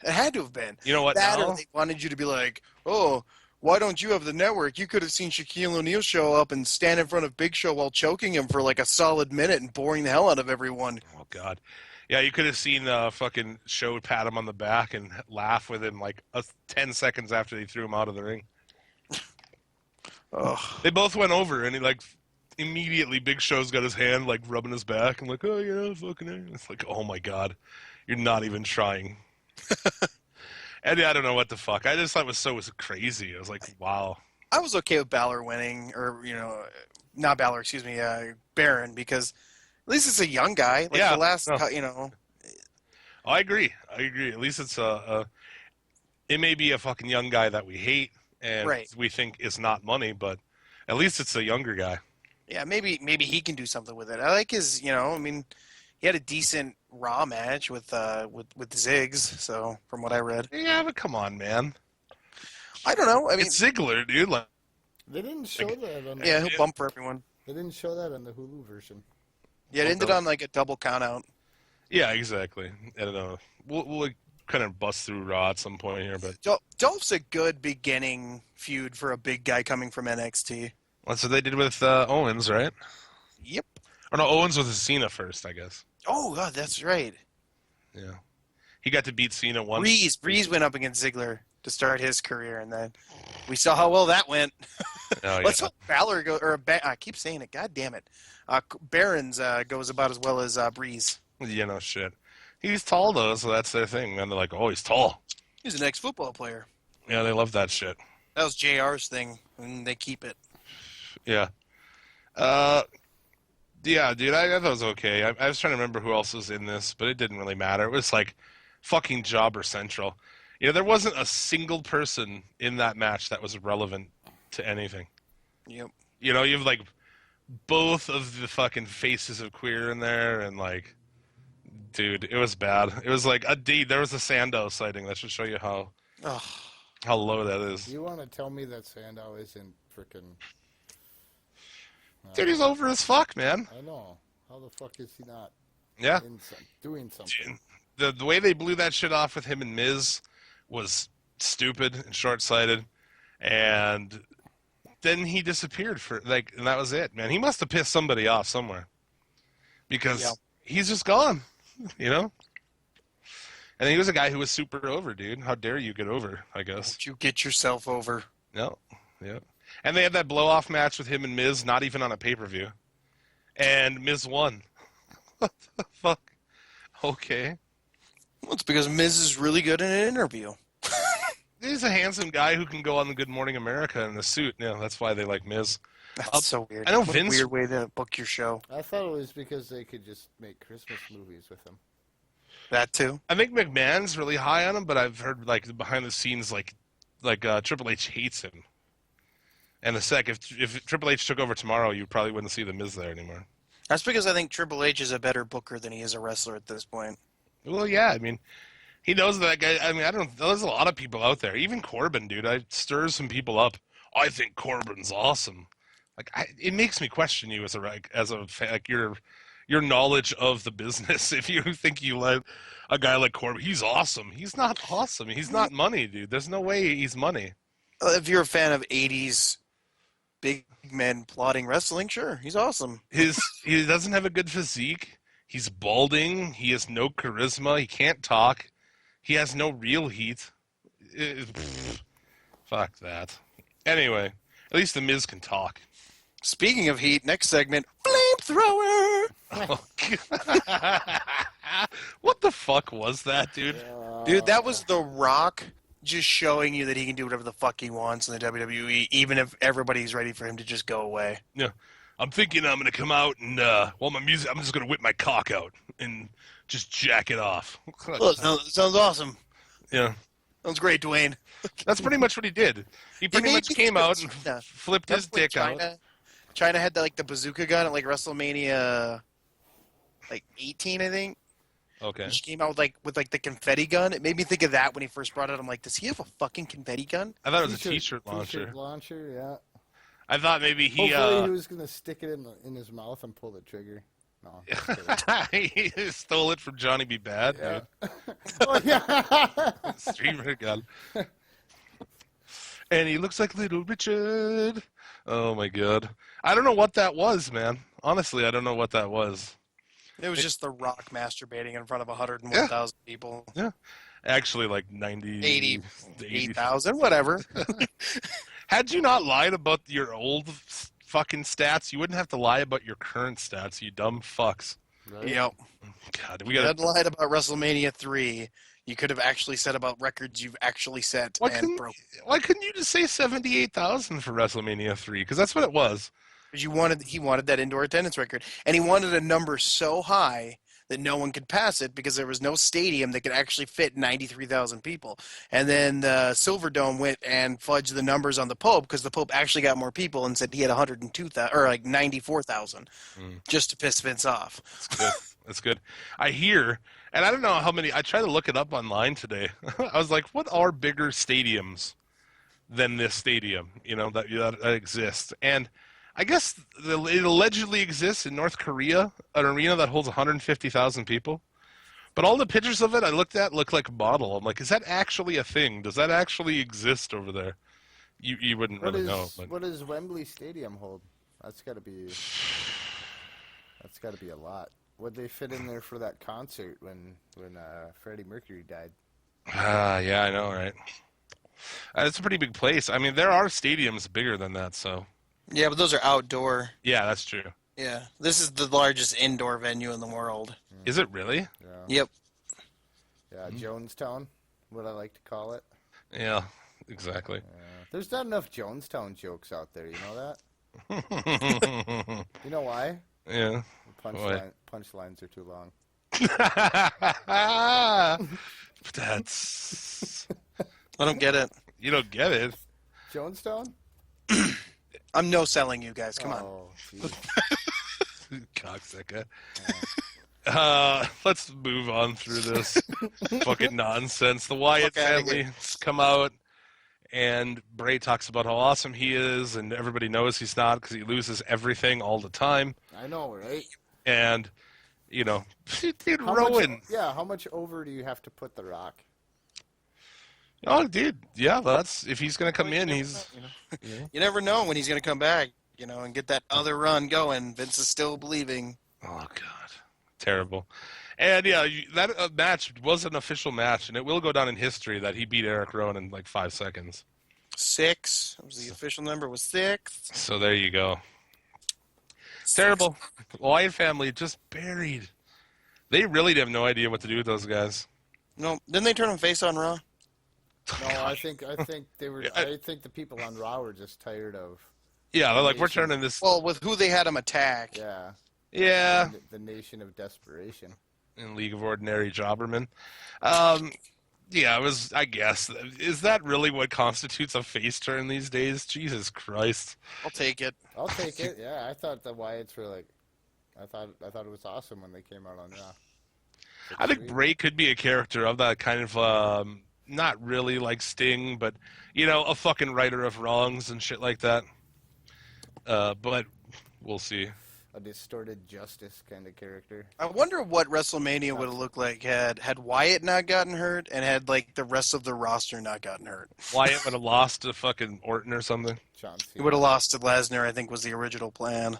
had to have been. you know what? That Now? or they wanted you to be like, oh, why don't you have the network? You could have seen Shaquille O'Neal show up and stand in front of Big Show while choking him for like a solid minute and boring the hell out of everyone. Oh God. Yeah, you could have seen fucking Show pat him on the back and laugh with him like 10 seconds after they threw him out of the ring. Ugh. They both went over, and he like immediately Big Show's got his hand like rubbing his back and like, oh yeah, fucking A. It's like, oh my God, you're not even trying. And I don't know what the fuck. I just thought it was crazy. I was like, wow. I was okay with Balor winning, or, you know, not Balor, excuse me, Baron, because at least it's a young guy. Like Yeah, the last, no. you know. Oh, I agree. At least it's it may be a fucking young guy that we hate and Right. we think is not money, but at least it's a younger guy. Yeah, maybe he can do something with it. I like his, you know, I mean, he had a decent Raw match with Ziggs. So from what I read, Yeah, but come on, man. I don't know. I mean, It's Ziggler, dude. Like, They didn't show that on the, yeah, he'll bump for everyone. They didn't show that on the Hulu version. Yeah, it ended on like a double count out. yeah, exactly. I don't know. We'll like, kind of bust through Raw at some point here, but Dolph's a good beginning feud for a big guy coming from NXT. that's what they did with Owens, right? Yep. Or no, Owens was Cena first, I guess. Oh God, that's right. Yeah, he got to beat Cena once. Breeze went up against Ziggler to start his career, and then we saw how well that went. Oh, Let's yeah. hope Balor I keep saying it. God damn it. Baron's goes about as well as Breeze. You know, shit. He's tall though, so that's their thing. And they're like, oh, he's tall. He's an ex-football player. Yeah, they love that shit. That was JR's thing, and they keep it. Yeah. Yeah, dude, I thought it was okay. I was trying to remember who else was in this, but it didn't really matter. It was like fucking Jobber Central. You know, there wasn't a single person in that match that was relevant to anything. Yep. You know, you have like both of the fucking faces of queer in there, and like, dude, it was bad. It was like there was a Sandow sighting. That should show you how Oh, how low that is. You want to tell me that Sandow isn't freaking... Dude, he's over as fuck, man. I know. How the fuck is he not Yeah. doing something? The way they blew that shit off with him and Miz was stupid and short-sighted. And then he disappeared and that was it, man. He must have pissed somebody off somewhere. Because he's just gone, you know? And he was a guy who was super over, dude. How dare you get over, I guess. Don't you get yourself over. No. Yeah. And they had that blow-off match with him and Miz, not even on a pay-per-view. And Miz won. What the fuck? Okay. Well, it's because Miz is really good in an interview. He's a handsome guy who can go on the Good Morning America in a suit. Yeah, that's why they like Miz. That's so weird. I know what Vince... a weird way to book your show. I thought it was because they could just make Christmas movies with him. That too. I think McMahon's really high on him, but I've heard like behind the scenes like Triple H hates him. And if Triple H took over tomorrow, you probably wouldn't see the Miz there anymore. That's because I think Triple H is a better booker than he is a wrestler at this point. Well, yeah, I mean, he knows that guy. I mean, there's a lot of people out there. Even Corbin, dude, I stir some people up. I think Corbin's awesome. Like, it makes me question you as a fan, like your knowledge of the business. If you think you let a guy like Corbin, he's awesome. He's not awesome. He's not money, dude. There's no way he's money. If you're a fan of 80s big men plotting wrestling, sure, he's awesome. He doesn't have a good physique. He's balding. He has no charisma. He can't talk. He has no real heat. Fuck that. Anyway, at least the Miz can talk. Speaking of heat, next segment, flamethrower. Oh, what the fuck was that, dude? Dude, that was The Rock just showing you that he can do whatever the fuck he wants in the WWE, even if everybody's ready for him to just go away. Yeah. I'm thinking I'm going to come out and, my music, I'm just going to whip my cock out and just jack it off. Oh, sounds awesome. Yeah. Sounds great, Dwayne. That's pretty much what he did. He pretty much came out and flipped his dick out. China had the bazooka gun at WrestleMania 18, I think. Okay. She came out with the confetti gun. It made me think of that when he first brought it. I'm like, does he have a fucking confetti gun? I thought it was a t-shirt launcher. T-shirt launcher, yeah. I thought maybe he... Hopefully he was going to stick it in his mouth and pull the trigger. No. He stole it from Johnny B. Bad, Yeah. dude. Oh, yeah. Streamer gun. And he looks like Little Richard. Oh, my God. I don't know what that was, man. Honestly, I don't know what that was. It was just The Rock masturbating in front of 101,000 people. Yeah. Actually, like 80,000, whatever. Had you not lied about your old fucking stats, you wouldn't have to lie about your current stats, you dumb fucks. Right? Yep. God, You hadn't lied about WrestleMania 3. You could have actually said about records you've actually set and broke. Why couldn't you just say 78,000 for WrestleMania 3? Because that's what it was. Because he wanted that indoor attendance record. And he wanted a number so high that no one could pass it because there was no stadium that could actually fit 93,000 people. And then the Silverdome went and fudged the numbers on the Pope because the Pope actually got more people and said he had 102,000 or 94,000 just to piss Vince off. That's good. That's good. I hear, and I don't know how many. I tried to look it up online today. I was like, what are bigger stadiums than this stadium? You know that exists, and I guess it allegedly exists in North Korea, an arena that holds 150,000 people. But all the pictures of it I looked at look like a model. I'm like, is that actually a thing? Does that actually exist over there? You wouldn't really know. But... What does Wembley Stadium hold? That's got to be a lot. What'd they fit in there for that concert when Freddie Mercury died? Yeah, I know, right? It's a pretty big place. I mean, there are stadiums bigger than that, so... Yeah, but those are outdoor. Yeah, that's true. Yeah. This is the largest indoor venue in the world. Is it really? Yeah. Yep. Yeah, Jonestown, what I like to call it. Yeah, exactly. There's not enough Jonestown jokes out there, you know that? You know why? Yeah. Punchlines are too long. That's... I don't get it. You don't get it? Jonestown? I'm no selling you guys. Come on. Oh, Cocksucker. Let's move on through this fucking nonsense. The Wyatt family come out. and Bray talks about how awesome he is, and everybody knows he's not because he loses everything all the time. I know, right? And, dude, How Rowan. how much over do you have to put The Rock? Oh, dude, yeah, that's if he's gonna come in, he's. You never know when he's going to come back, and get that other run going. Vince is still believing. Oh God, terrible. And yeah, that match was an official match, and it will go down in history that he beat Eric Rowan in like 5 seconds. 6. That was the official number. Was 6. So there you go. Terrible. Wyatt family just buried. They really have no idea what to do with those guys. No, didn't they turn him face on Raw? No, I think they were. I think the people on Raw were just tired of. Yeah, they're like, we're turning this. Well, with who they had him attack. Yeah. Yeah. The nation of desperation. In League of Ordinary Jobbermen. Yeah, it was, I guess. Is that really what constitutes a face turn these days? Jesus Christ. I'll take it. I'll take it. Yeah, I thought the Wyatts were like. I thought it was awesome when they came out on Raw. I think Bray could be a character of that kind of, not really like Sting, but, a fucking righter of wrongs and shit like that. But we'll see. A distorted justice kind of character. I wonder what WrestleMania would have looked like had Wyatt not gotten hurt and had like the rest of the roster not gotten hurt. Wyatt would have lost to fucking Orton or something. He would have lost to Lesnar, I think was the original plan.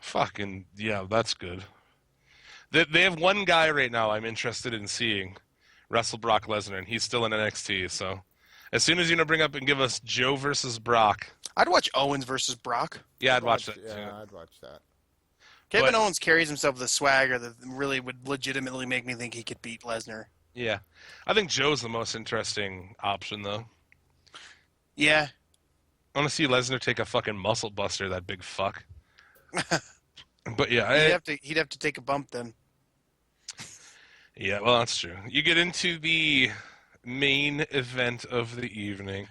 Fucking, yeah, that's good. They have one guy right now I'm interested in seeing wrestle Brock Lesnar, and he's still in NXT, so as soon as bring up and give us Joe versus Brock. I'd watch Owens versus Brock. Yeah, I'd watch that too. Yeah, I'd watch that. Kevin Owens carries himself with a swagger that really would legitimately make me think he could beat Lesnar. Yeah. I think Joe's the most interesting option, though. Yeah. I want to see Lesnar take a fucking muscle buster, that big fuck. But yeah. He'd have to take a bump then. Yeah, well, that's true. You get into the main event of the evening.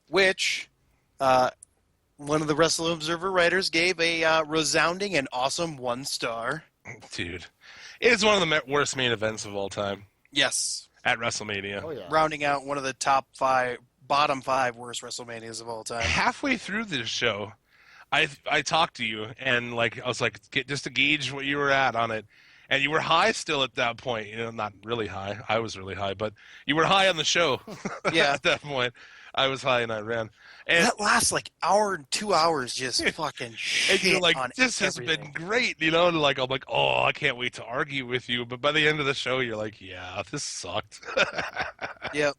Which, one of the Wrestle Observer writers gave a resounding and awesome 1 star. Dude. It is one of the worst main events of all time. Yes. At WrestleMania. Oh, yeah. Rounding out one of the bottom 5 worst WrestleManias of all time. Halfway through this show, I talked to you, and I was like, just to gauge what you were at on it. And you were high still at that point. Not really high. I was really high, but you were high on the show. Yeah. At that point, I was high and I ran. And that lasts like hour and 2 hours just fucking shit. And you're like, on this has everything. been great, and I'm like, oh, I can't wait to argue with you. But by the end of the show, you're like, yeah, this sucked. Yep.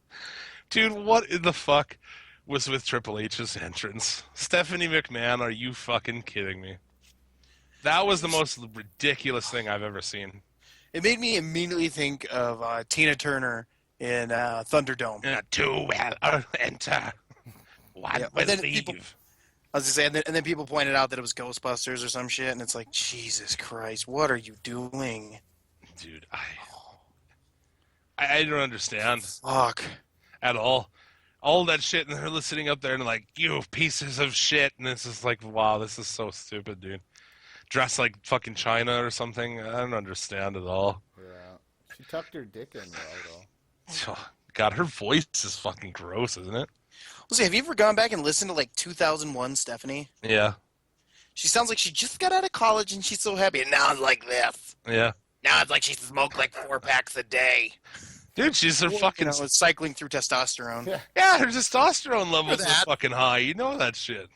Dude, what in the fuck was with Triple H's entrance? Stephanie McMahon, are you fucking kidding me? That was the most ridiculous thing I've ever seen. It made me immediately think of Tina Turner in Thunderdome. Two will enter. One Yeah, will then leave. I was going to say, and then people pointed out that it was Ghostbusters or some shit, and it's like, Jesus Christ, what are you doing? Dude, I don't understand Fuck. at all. All that shit, and they're sitting up there and like, you pieces of shit, and it's just like, wow, this is so stupid, dude. Dressed like fucking China or something. I don't understand at all. Yeah. She tucked her dick in well, though. God, her voice is fucking gross, isn't it? Well, see, have you ever gone back and listened to like 2001 Stephanie? Yeah. She sounds like she just got out of college and she's so happy. And now it's like this. Yeah. Now it's like she smoked like 4 packs a day. Dude, she's her fucking... cycling through testosterone. Yeah, her testosterone levels are that. fucking high. You know that shit.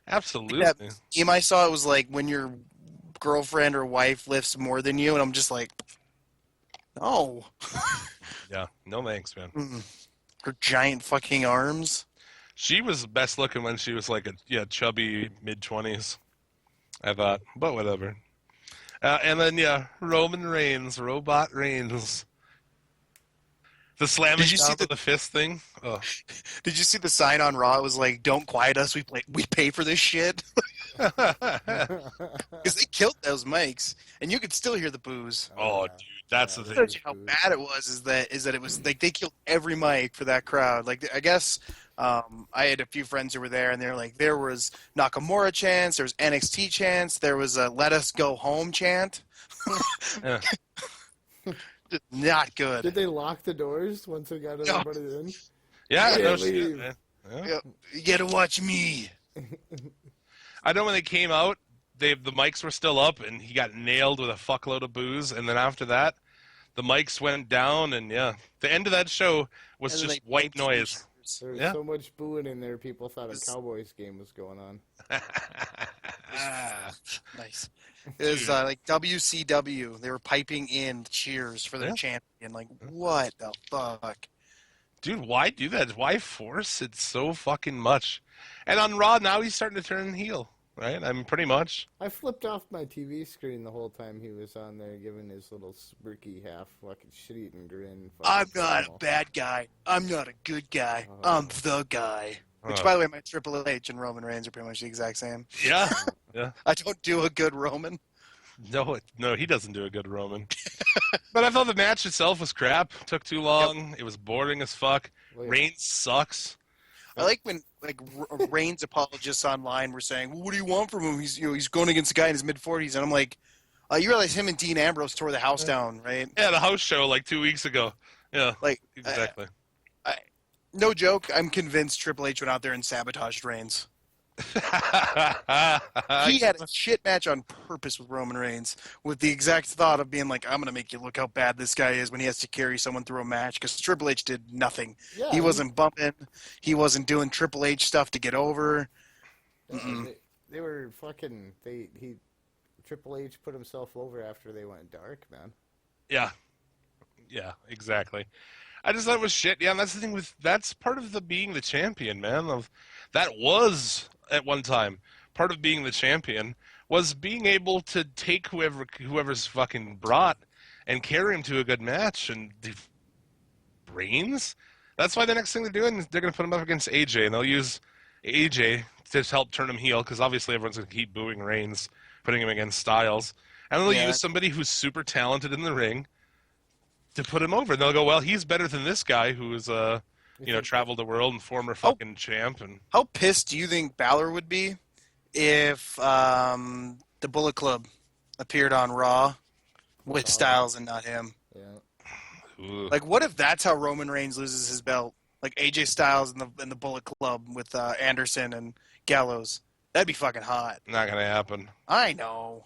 Absolutely. That meme I saw, it was like when your girlfriend or wife lifts more than you, and I'm just like, no. Yeah, no thanks, man. Her giant fucking arms. She was best looking when she was like a chubby mid-20s, I thought. But whatever. And then, Roman Reigns, Robot Reigns. The slamming down with the fist thing. Oh. Did you see the sign on Raw? It was like, "Don't quiet us. We pay for this shit." Because they killed those mics, and you could still hear the boos. Oh, dude, that's the thing. That's how bad it was. Is that it was like they killed every mic for that crowd. Like I guess I had a few friends who were there, and they're like, there was Nakamura chants, there was NXT chants, there was a "Let Us Go Home" chant. Yeah. Not good. Did they lock the doors once they got everybody in? Yeah, Can't no shit, leave. man. Yeah. Yep. You gotta watch me. I know when they came out, the mics were still up, and he got nailed with a fuckload of booze. And then after that, the mics went down, and yeah, the end of that show was And then just they white blanked some noise. cheers. There was Yeah. so much booing in there, people thought a was- Cowboys game was going on. Nice. It was like WCW. They were piping in cheers for their Yeah. champion. Like, what the fuck? Dude, why do that? Why force it so fucking much? And on Raw now, he's starting to turn heel, right? I mean, pretty much. I flipped off my TV screen the whole time he was on there giving his little smirky half fucking shit-eating grin. I'm fucking not a promo. bad guy. I'm not a good guy. Oh. I'm the guy. Which, Oh. by the way, my Triple H and Roman Reigns are pretty much the exact same. Yeah. I don't do a good Roman. No, he doesn't do a good Roman. But I thought the match itself was crap. Took too long. It was boring as fuck. Well, yeah. Reigns sucks. I like when Reigns apologists online were saying, "Well, what do you want from him? He's going against a guy in his mid-40s," and I'm like, "You realize him and Dean Ambrose tore the house down, right?" Yeah, the house show like 2 weeks ago. Yeah, Like, exactly. no joke. I'm convinced Triple H went out there and sabotaged Reigns. He had a shit match on purpose with Roman Reigns, with the exact thought of being like, "I'm going to make you look how bad this guy is when he has to carry someone through a match." Because Triple H did nothing. Yeah, He wasn't bumping. He wasn't doing Triple H stuff to get over. They were fucking. Triple H put himself over after they went dark, man. Yeah, exactly. I just thought it was shit. Yeah, and that's the thing that's part of the being the champion, man. That was at one time part of being the champion was being able to take whoever's fucking brought and carry him to a good match. And Reigns, that's why the next thing they're doing is they're going to put him up against AJ, and they'll use AJ to help turn him heel because obviously everyone's going to keep booing Reigns, putting him against Styles, and they'll use somebody who's super talented in the ring to put him over. And they'll go, well, he's better than this guy who's traveled the world and former fucking champ. And How pissed do you think Balor would be if the Bullet Club appeared on Raw with Styles and not him? Yeah. ooh, Like, what if that's how Roman Reigns loses his belt? Like AJ Styles and the Bullet Club with Anderson and Gallows. That'd be fucking hot. not going to happen. I know.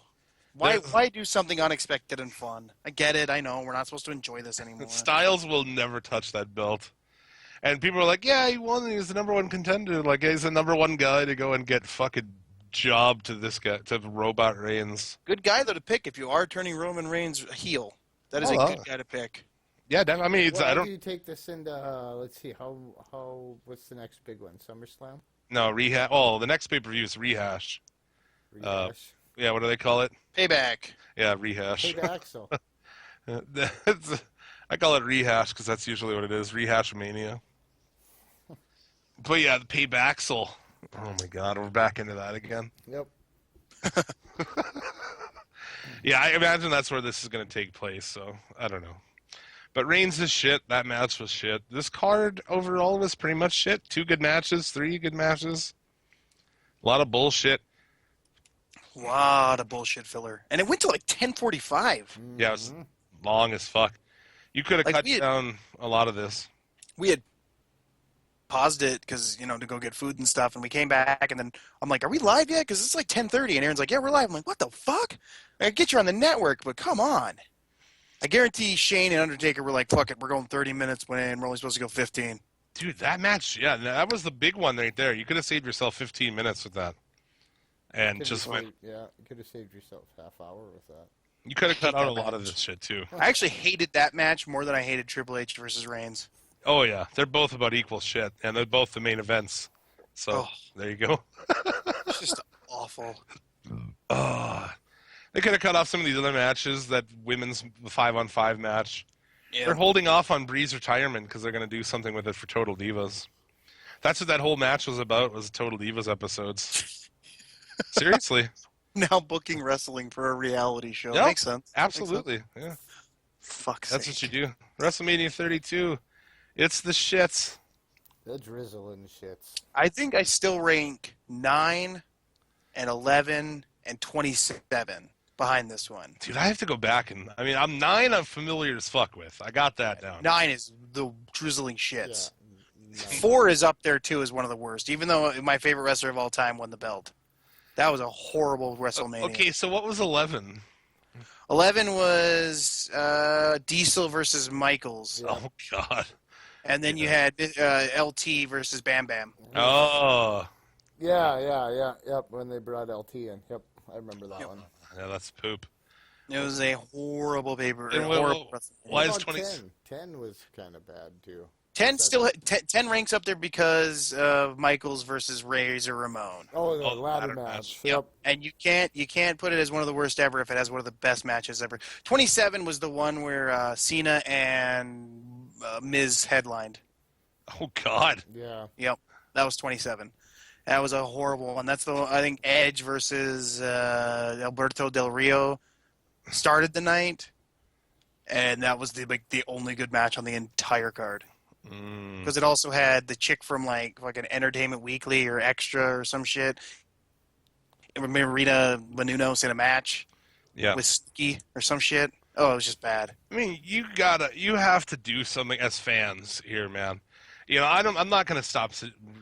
Why do something unexpected and fun? I get it. I know. We're not supposed to enjoy this anymore. Styles will never touch that belt. And people are like, yeah, he won. He was the number one contender. Like, he's the number one guy to go and get fucking job to this guy, to Robot Reigns. Good guy, though, to pick if you are turning Roman Reigns heel. That is a good guy to pick. Yeah, I mean, Well, I how don't. do you take this into? Let's see. How? What's the next big one? SummerSlam. No, rehash. Oh, the next pay per view is rehash. Rehash. Yeah, what do they call it? Payback. Yeah, rehash. Hey, to Axel. I call it rehash because that's usually what it is. Rehash mania. But yeah, the paybacksel. Oh my god, we're back into that again. Yep. Yeah, I imagine that's where this is going to take place. So I don't know. But Reigns is shit. That match was shit. This card overall was pretty much shit. 2 good matches, 3 good matches. A lot of bullshit. Lot of bullshit filler. And it went to like 10:45. Yeah, it was long as fuck. You could have Like, cut we had- down a lot of this. We had paused it because, to go get food and stuff. And we came back and then I'm like, are we live yet? Because it's like 10:30. And Aaron's like, yeah, we're live. I'm like, what the fuck? I get you on the network, but come on. I guarantee Shane and Undertaker were like, fuck it, we're going 30 minutes when we're only supposed to go 15. Dude, that match, yeah, that was the big one right there. You could have saved yourself 15 minutes with that. And just went. Yeah, you could have saved yourself half hour with that. You could have cut hate out a that lot of match. this shit, too. I actually hated that match more than I hated Triple H versus Reigns. Oh, yeah. They're both about equal shit. And they're both the main events. So, there you go. It's just awful. They could have cut off some of these other matches, that women's 5-on-5 match. Yeah. They're holding off on Bree's retirement because they're going to do something with it for Total Divas. That's what that whole match was about, was Total Divas episodes. Seriously. Now booking wrestling for a reality show. Yep, Makes sense. Absolutely. Yeah. Fuck's That's sake. what you do. WrestleMania 32. It's the shits. The drizzle and shits. I think I still rank 9 and 11 and 27 behind this one. Dude, I have to go back and... I mean, I'm 9 I'm familiar as fuck with. I got that down. 9 is the drizzling shits. 4 is up there too as one of the worst, even though my favorite wrestler of all time won the belt. That was a horrible WrestleMania. Okay, so what was 11? 11 was Diesel versus Michaels. Yeah. Oh God. And then you had LT versus Bam Bam. Oh, Yep, when they brought LT in. Yep, I remember that one. yeah, that's poop. It was a horrible paper. And Horrible. why is What about 20? 10? 10 was kind of bad, too. 10 ranks up there because of Michaels versus Razor Ramon. Oh, the Oh, the ladder ladder match. match. Yep. And you can't put it as one of the worst ever if it has one of the best matches ever. 27 was the one where Cena and Miz headlined. Oh God. Yeah. Yep, that was 27. That was a horrible one. That's the one, I think Edge versus Alberto Del Rio started the night, and that was the only good match on the entire card. Because it also had the chick from like an Entertainment Weekly or Extra or some shit. Marina Menounos in a match Yeah. with Ski or some shit. Oh, it was just bad. I mean, you have to do something as fans here, man. You know, I'm not gonna stop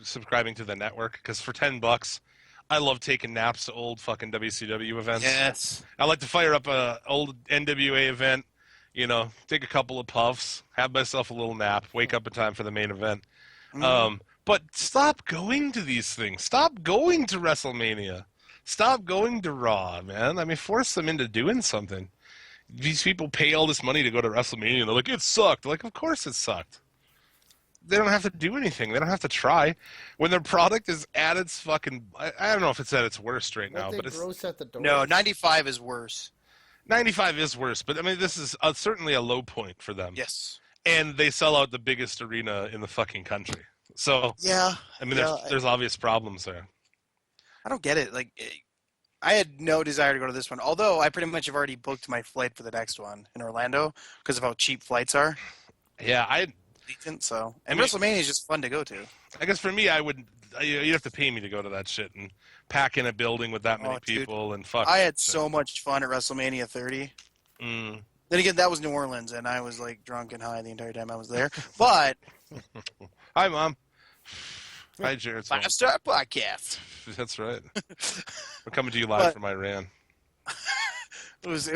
subscribing to the network because for $10, I love taking naps to old fucking WCW events. Yes. I like to fire up a old NWA event. You know, take a couple of puffs, have myself a little nap, wake up in time for the main event. But stop going to these things. Stop going to WrestleMania. Stop going to Raw, man. I mean, force them into doing something. These people pay all this money to go to WrestleMania, and they're like, it sucked. Like, of course it sucked. They don't have to do anything. They don't have to try. When their product is at its fucking... I don't know if it's at its worst right now, but it's... gross at the door. No, 95 is worse. 95 is worse, but I mean, this is certainly a low point for them. Yes. And they sell out the biggest arena in the fucking country. So, Yeah. I mean, yeah, there's obvious problems there. I don't get it. Like, I had no desire to go to this one, although I pretty much have already booked my flight for the next one in Orlando because of how cheap flights are. Yeah, Decent, so. And I mean- WrestleMania is just fun to go to. I guess for me, you'd have to pay me to go to that shit and pack in a building with that many Oh, dude. people and fuck. I had shit. so much fun at WrestleMania 30. Mm. Then again, that was New Orleans, and I was like drunk and high the entire time I was there. But Hi, Mom. Hi, Jared. Five Star Podcast. That's right. We're coming to you live from Iran. It was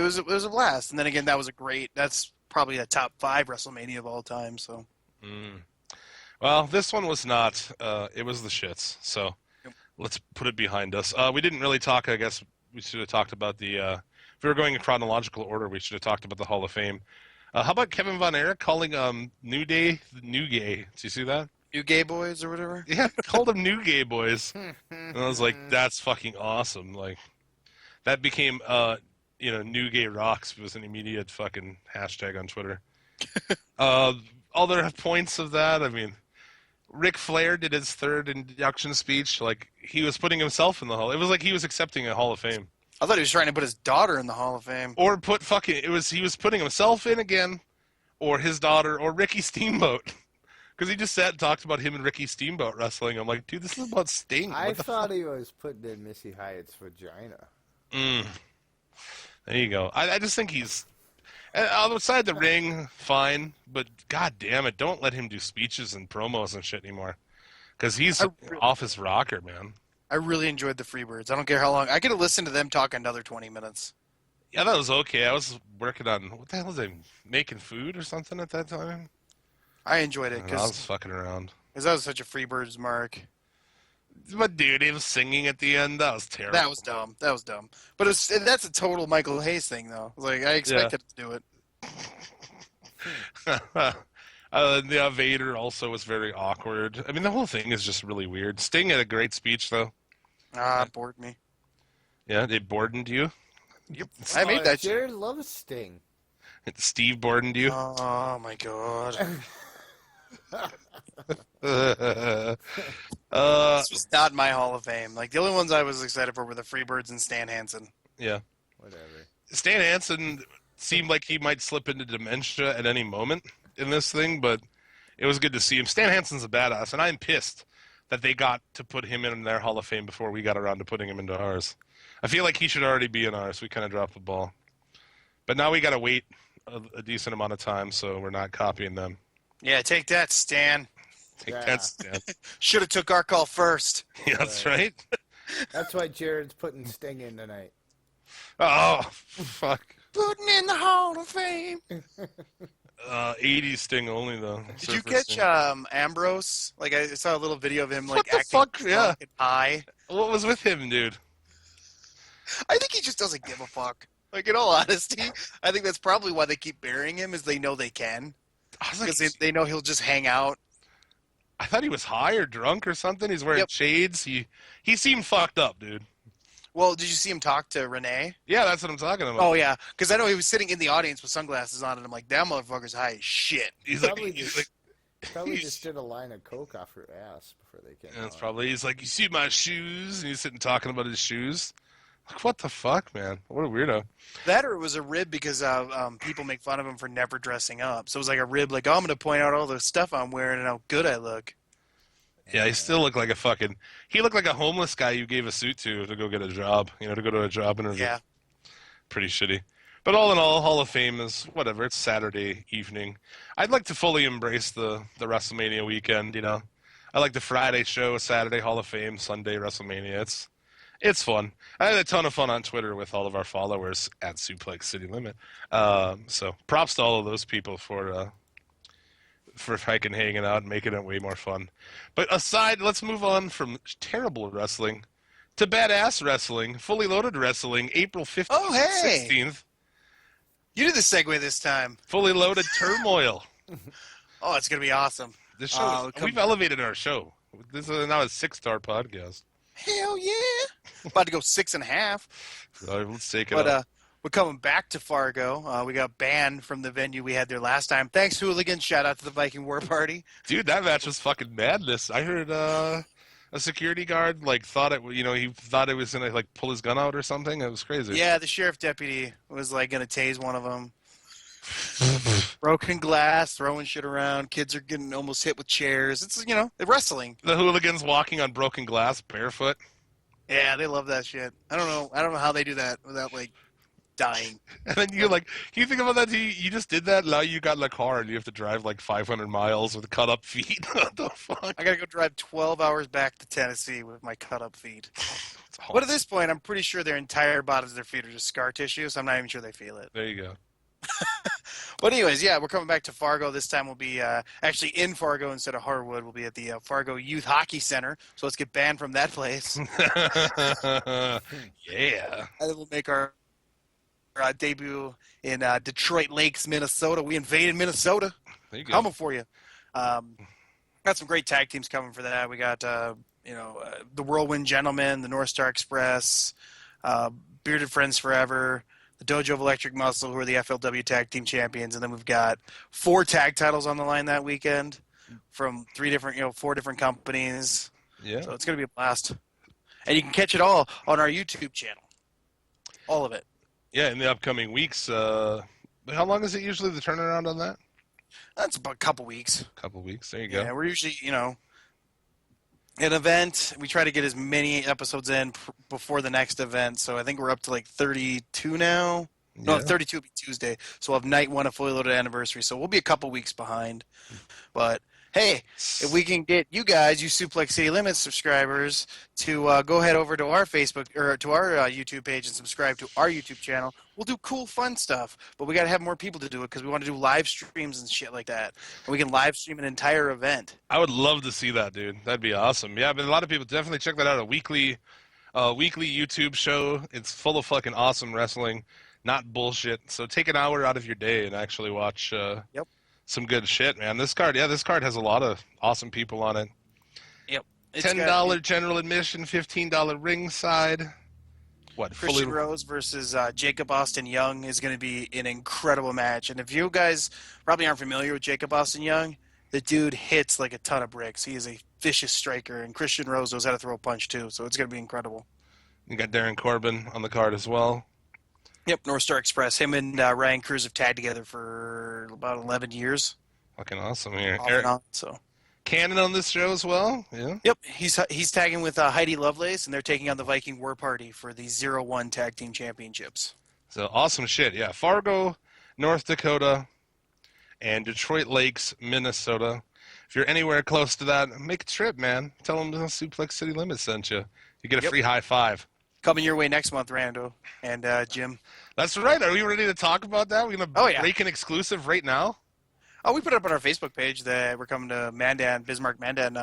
a blast. And then again, that was that's probably a top 5 WrestleMania of all time. So Well, this one was not. It was the shits. So let's put it behind us. We didn't really talk. I guess we should have talked about the. If we were going in chronological order, we should have talked about the Hall of Fame. How about Kevin Von Erich calling New Day the New Gay? Did you see that? New Gay Boys or whatever. Yeah, called them New Gay Boys, and I was like, that's fucking awesome. Like, that became New Gay Rocks was an immediate fucking hashtag on Twitter. Other points of that, I mean, Ric Flair did his third induction speech. Like, he was putting himself in the Hall. It was like he was accepting a Hall of Fame. I thought he was trying to put his daughter in the Hall of Fame. Or he was putting himself in again, or his daughter, or Ricky Steamboat. Because he just sat and talked about him and Ricky Steamboat wrestling. I'm like, dude, this is about Sting. I thought he was putting in Missy Hyatt's vagina. There you go. I just think he's outside the ring, fine, but god damn it, don't let him do speeches and promos and shit anymore. Because he's off his rocker, man. I really enjoyed the Freebirds. I don't care how long. I could have listened to them talk another 20 minutes. Yeah, that was okay. I was working on, what the hell was I, making food or something at that time? I enjoyed it I because was fucking around. that was such a Freebirds mark. But dude, he was singing at the end. That was terrible. That was dumb. But that's a total Michael Hayes thing, though. Like, I expected to do it. Vader also was very awkward. I mean, the whole thing is just really weird. Sting had a great speech, though. It bored me. Yeah, they bordened you. Yep. I made that shit. Jared loves Sting. Steve bordened you. Oh, my God. Uh, This was not my Hall of Fame. Like, the only ones I was excited for were the Freebirds and Stan Hansen. yeah. Whatever. Stan Hansen seemed like he might slip into dementia at any moment in this thing, but it was good to see him. Stan Hansen's a badass, and I'm pissed that they got to put him in their Hall of Fame before we got around to putting him into ours. I feel like he should already be in ours. We kind of dropped the ball. But now we got to wait a decent amount of time, so we're not copying them. Yeah, take that, Stan. Take Yeah. that stand. Should have took our call first. Yeah, that's right. That's why Jared's putting Sting in tonight. Oh, fuck. Putting in the Hall of Fame. 80s Sting only, though. Did you Surfer catch Sting. Ambrose? Like, I saw a little video of him, What like, the acting fuck? Yeah. drunk and high. What was with him, dude? I think he just doesn't give a fuck. Like, in all honesty, I think that's probably why they keep burying him, is they know they can. I was like, Because they know he'll just hang out. I thought he was high or drunk or something. He's wearing Yep. shades. He seemed fucked up, dude. Well, did you see him talk to Renee? Yeah, that's what I'm talking about. Oh, yeah. Because I know he was sitting in the audience with sunglasses on, and I'm like, that motherfucker's high as shit. He's like, Probably he's just, like, probably he's- just did a line of coke off her ass before they came yeah, that's out. probably. He's like, you see my shoes, and he's sitting talking about his shoes. Like, what the fuck, man? What a weirdo. That or it was a rib because people make fun of him for never dressing up. So it was like a rib, like, oh, I'm going to point out all the stuff I'm wearing and how good I look. Yeah, he still looked like a fucking. He looked like a homeless guy you gave a suit to go get a job. To go to a job interview. Yeah. Pretty shitty. But all in all, Hall of Fame is whatever. It's Saturday evening. I'd like to fully embrace the WrestleMania weekend. I like the Friday show, Saturday Hall of Fame, Sunday WrestleMania. It's fun. I had a ton of fun on Twitter with all of our followers at Suplex City Limit. So props to all of those people for fucking hanging out and making it way more fun. But aside, let's move on from terrible wrestling to badass wrestling, fully loaded wrestling, April 15th, Oh, hey. 16th. You did the segue this time. Fully loaded turmoil. Oh, it's going to be awesome. This show, we've elevated our show. This is now a 6-star podcast. Hell yeah. About to go 6.5. Let's take it But up. we're coming back to Fargo. We got banned from the venue we had there last time. Thanks, Hooligans. Shout out to the Viking War Party. Dude, that match was fucking madness. I heard a security guard thought it. He thought it was gonna pull his gun out or something. It was crazy. Yeah, the sheriff deputy was going to tase one of them. Broken glass, throwing shit around. Kids are getting almost hit with chairs. It's wrestling. The hooligans walking on broken glass barefoot. Yeah, they love that shit. I don't know how they do that without dying. And then you think about that. You just did that. Now you got in a car and you have to drive 500 miles with cut up feet. What the fuck? I gotta go drive 12 hours back to Tennessee with my cut up feet. It's awesome. But at this point, I'm pretty sure their entire bodies of their feet are just scar tissue, so I'm not even sure they feel it. There you go. But anyways, yeah, we're coming back to Fargo. This time we'll be actually in Fargo instead of Harwood. We'll be at the Fargo Youth Hockey Center. So let's get banned from that place. Yeah. And then we'll make our debut in Detroit Lakes, Minnesota. We invaded Minnesota. There you go. Coming for you. Got some great tag teams coming for that. We got the Whirlwind Gentlemen, the North Star Express, Bearded Friends Forever, the Dojo of Electric Muscle, who are the FLW Tag Team Champions, and then we've got 4 tag titles on the line that weekend from 4 different companies. Yeah. So it's going to be a blast. And you can catch it all on our YouTube channel. All of it. Yeah, in the upcoming weeks. How long is it usually the turnaround on that? That's about a couple weeks. A couple weeks. There you go. Yeah, we're usually, an event. We try to get as many episodes in before the next event. So I think we're up to 32 now. No, Yeah. 32 will be Tuesday. So we'll have night 1 of Fully Loaded Anniversary. So we'll be a couple weeks behind. But hey, if we can get you guys, you Suplex City Limits subscribers, to go ahead over to our Facebook or to our YouTube page and subscribe to our YouTube channel, we'll do cool, fun stuff. But we got to have more people to do it because we want to do live streams and shit like that. And we can live stream an entire event. I would love to see that, dude. That'd be awesome. Yeah, but a lot of people definitely check that out. A weekly YouTube show. It's full of fucking awesome wrestling, not bullshit. So take an hour out of your day and actually watch some good shit, man. This card has a lot of awesome people on it. Yep. $10 general admission, $15 ringside. What? Christian Rose versus Jacob Austin Young is going to be an incredible match. And if you guys probably aren't familiar with Jacob Austin Young, the dude hits like a ton of bricks. He is a vicious striker, and Christian Rose knows how to throw a punch too, so it's going to be incredible. You got Darren Corbin on the card as well. Yep, North Star Express. Him and Ryan Cruz have tagged together for about 11 years. Fucking awesome here. Off and on, so. Cannon on this show as well. Yeah. Yep, he's tagging with Heidi Lovelace, and they're taking on the Viking War Party for the 0-1 Tag Team Championships. So awesome shit. Yeah. Fargo, North Dakota, and Detroit Lakes, Minnesota. if you're anywhere close to that, make a trip, man. Tell them the Suplex City Limits sent you. You get a free high five. Coming your way next month, Rando and Jim. That's right. Are we ready to talk about that? We're going to break an exclusive right now? Oh, we put it up on our Facebook page that we're coming to Mandan, Bismarck, Mandan,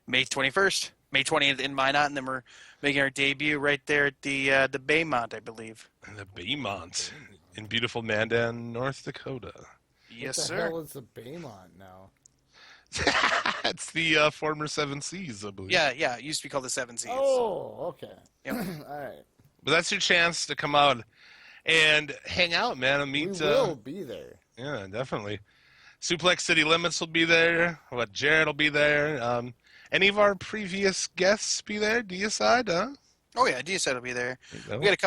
May 21st, May 20th in Minot, and then we're making our debut right there at the Baymont, I believe. The Baymont in beautiful Mandan, North Dakota. Yes, what the sir. hell is the Baymont now? It's the former Seven Seas, I believe. Yeah, it used to be called the Seven Seas. Oh, okay. Yep. All right. But that's your chance to come out and hang out, man, and meet. We will be there. Yeah, definitely. Suplex City Limits will be there. Jared will be there. Any of our previous guests be there? Deicide, huh? Oh yeah, DSI will be there. There We got a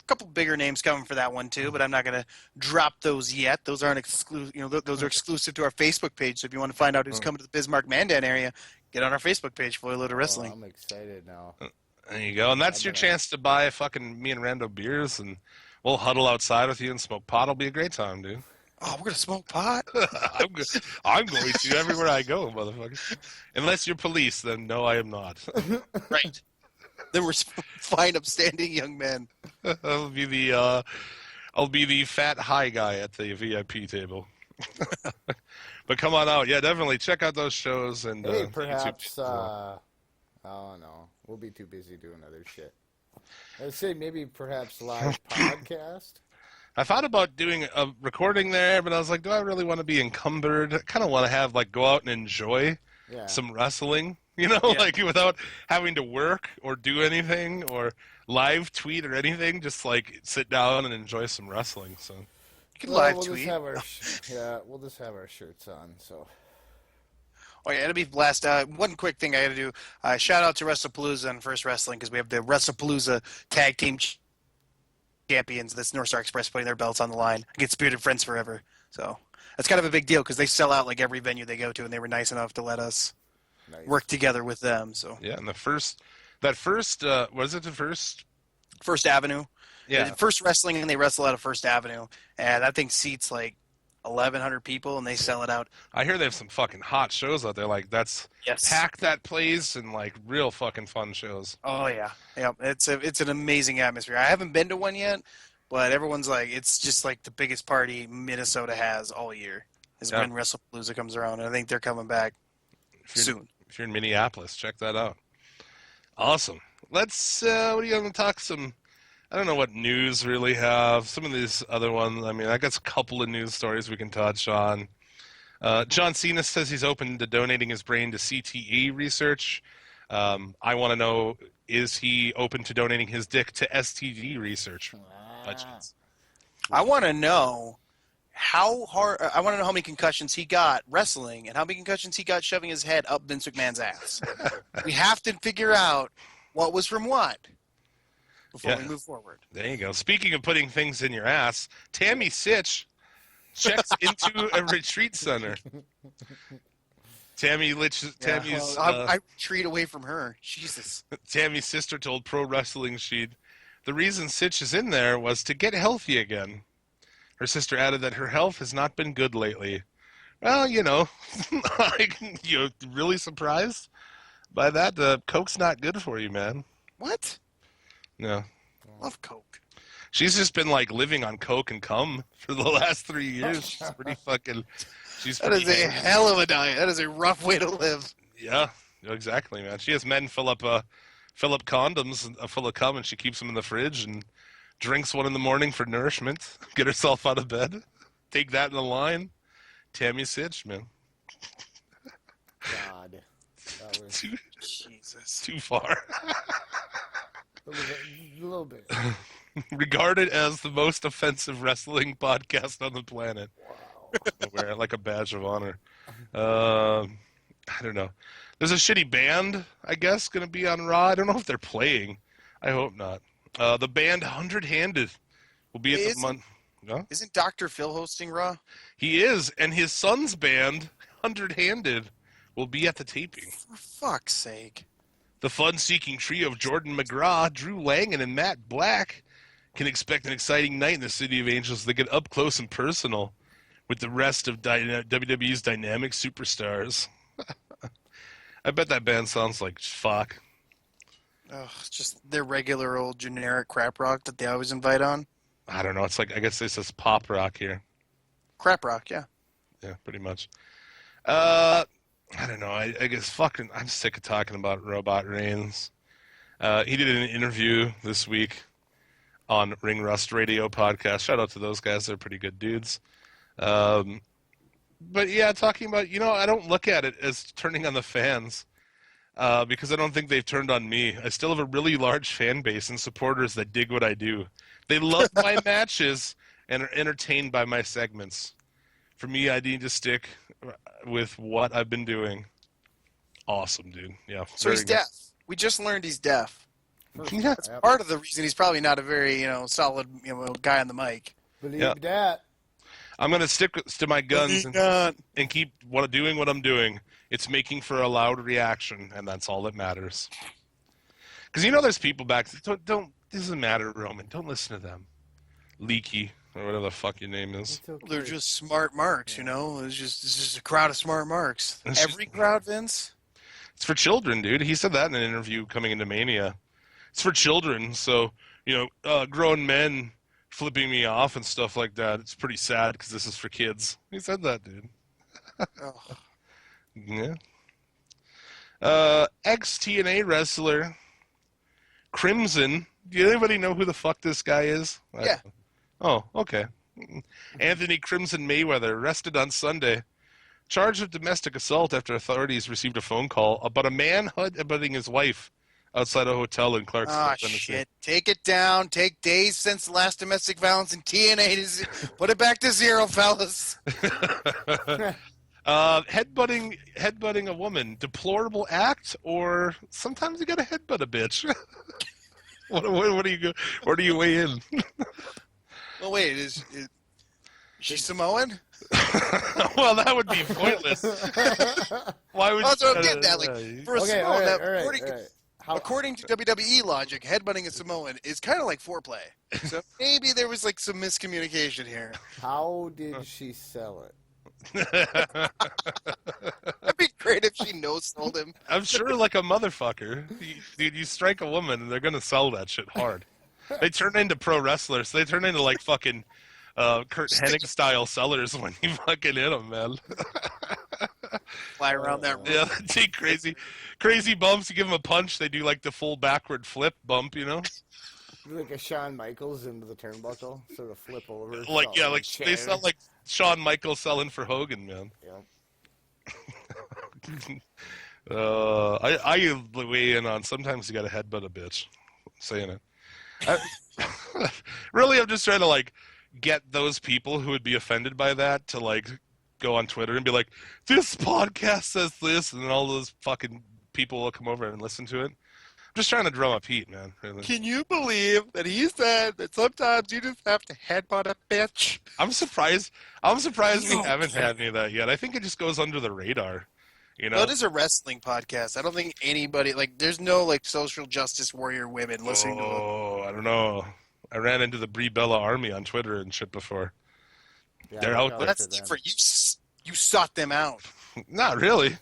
couple bigger names coming for that one too, but I'm not gonna drop those yet. Those aren't exclusive. Those are exclusive to our Facebook page. So if you want to find out who's coming to the Bismarck Mandan area, get on our Facebook page, Fully Loaded Wrestling. I'm excited now. There you go. And that's your chance to buy fucking me and Rando beers, and we'll huddle outside with you and smoke pot. It'll be a great time, dude. Oh, we're gonna smoke pot. I'm going to everywhere I go, motherfucker. Unless you're police, then no, I am not. Right. Then we're fine, upstanding young men. I'll be the fat high guy at the VIP table. But come on out, yeah, definitely check out those shows and. Hey, perhaps. I don't know. We'll be too busy doing other shit. I'd say maybe perhaps live podcast. I thought about doing a recording there, but I was like, do I really want to be encumbered? I kind of want to have go out and enjoy some wrestling, like without having to work or do anything or live tweet or anything. Just sit down and enjoy some wrestling. So you can live tweet. We'll just have our shirts on. So. Oh yeah, it'll be blast. One quick thing I got to do. Shout out to WrestlePalooza and First Wrestling because we have the WrestlePalooza Tag Team Champions. That's North Star Express putting their belts on the line against Spirited Friends Forever. So that's kind of a big deal because they sell out every venue they go to, and they were nice enough to let us work together with them. So yeah, and was it the First Avenue? Yeah, First Wrestling, and they wrestle out of First Avenue, and that thing seats 1,100 people, and they sell it out. I hear they have some fucking hot shows out there. Pack that place and real fucking fun shows. Oh yeah, it's an amazing atmosphere. I haven't been to one yet, but everyone's it's just the biggest party Minnesota has all year is when WrestlePalooza comes around, and I think they're coming back soon. If you're in Minneapolis, check that out. Awesome. Let's. What are you going to talk some? I don't know what news really have. Some of these other ones, I guess a couple of news stories we can touch on. John Cena says he's open to donating his brain to CTE research. I want to know, is he open to donating his dick to STD research? I want to know I want to know how many concussions he got wrestling and how many concussions he got shoving his head up Vince McMahon's ass. We have to figure out what was from what. Before we move forward. There you go. Speaking of putting things in your ass, Tammy Sitch checks into a retreat center. Tammy's. I retreat away from her. Jesus. Tammy's sister told Pro Wrestling Sheet the reason Sitch is in there was to get healthy again. Her sister added that her health has not been good lately. Well, you're really surprised by that? The Coke's not good for you, man. What? No. Love Coke. She's just been living on Coke and cum for the last 3 years. She's pretty fucking. That is a hell of a diet. That is a rough way to live. Yeah, exactly, man. She has men fill up condoms full of cum, and she keeps them in the fridge and drinks one in the morning for nourishment. Get herself out of bed. Take that in the line. Tammy Sitch, man. God. That was... Jesus. Too far. A little bit. Regarded as the most offensive wrestling podcast on the planet. Wow. Wear it like a badge of honor. I don't know. There's a shitty band, I guess, going to be on Raw. I don't know if they're playing. I hope not. The band 100 Handed will be at the month. No? Isn't Dr. Phil hosting Raw? He is, and his son's band 100 Handed will be at the taping. For fuck's sake. The fun-seeking trio of Jordan McGraw, Drew Langan, and Matt Black can expect an exciting night in the City of Angels. They get up close and personal. with the rest of WWE's dynamic superstars. I bet that band sounds like fuck. Oh, it's just their regular old generic crap rock that they always invite on. I don't know. It's like, I guess this is pop rock here. Crap rock, yeah. Yeah, pretty much. I don't know. I guess fucking, I'm sick of talking about Robot Reigns. He did an interview this week on Ring Rust Radio podcast. Shout out to those guys. They're pretty good dudes. But yeah, talking about, I don't look at it as turning on the fans because I don't think they've turned on me. I still have a really large fan base and supporters that dig what I do. They love my matches and are entertained by my segments. For me, I need to stick with what I've been doing. Awesome, dude. Yeah. So he's deaf. We just learned he's deaf. Yeah. That's part of the reason he's probably not a very, solid, guy on the mic. Believe that. I'm gonna stick to my guns and keep doing what I'm doing. It's making for a loud reaction, and that's all that matters. Because there's people back. Don't. This doesn't matter, Roman. Don't listen to them. Leaky or whatever the fuck your name is. Okay. They're just smart marks, It's just a crowd of smart marks. Every crowd, Vince. It's for children, dude. He said that in an interview coming into Mania. It's for children, so grown men flipping me off and stuff like that. It's pretty sad because this is for kids. He said that, dude. Oh. Yeah. Ex-TNA wrestler Crimson. Do anybody know who the fuck this guy is? Yeah. Oh, okay. Anthony Crimson Mayweather arrested on Sunday, charged with domestic assault after authorities received a phone call about a man headbutting his wife outside a hotel in Clarksville, Tennessee. Shit. Take it down. Take days since the last domestic violence in TNA. Put it back to 0, fellas. Headbutting a woman, deplorable act, or sometimes you gotta headbutt a bitch. What do you go? Where do you weigh in? Well, wait, is she Samoan? Well, that would be pointless. Why would? That's what I'm getting at. Like, for a Samoan, all right. According to WWE logic, headbutting a Samoan is kind of like foreplay. So maybe there was like some miscommunication here. How did she sell it? That'd be great if she no-sold him. I'm sure, like a motherfucker. Dude, you strike a woman and they're gonna sell that shit hard. They turn into pro wrestlers. They turn into like fucking Kurt Hennig style sellers when you fucking hit them, man. Fly around that room. Yeah, they take crazy bumps. You give them a punch, they do like the full backward flip bump, Like a Shawn Michaels into the turnbuckle, sort of flip over. They sound like Shawn Michaels selling for Hogan, man. Yeah. I weigh in on sometimes you got to headbutt a bitch. I'm saying it. Really, I'm just trying to like get those people who would be offended by that to like go on Twitter and be like, "This podcast says this," and then all those fucking people will come over and listen to it. I'm just trying to drum up heat, man. Really. Can you believe that he said that sometimes you just have to headbutt a bitch? I'm surprised we haven't had any of that yet. I think it just goes under the radar. Well, it is a wrestling podcast. I don't think anybody there's no like social justice warrior women listening to it. Oh, I don't know. I ran into the Brie Bella army on Twitter and shit before. Yeah, They're out there. That's for you. You sought them out. Not really.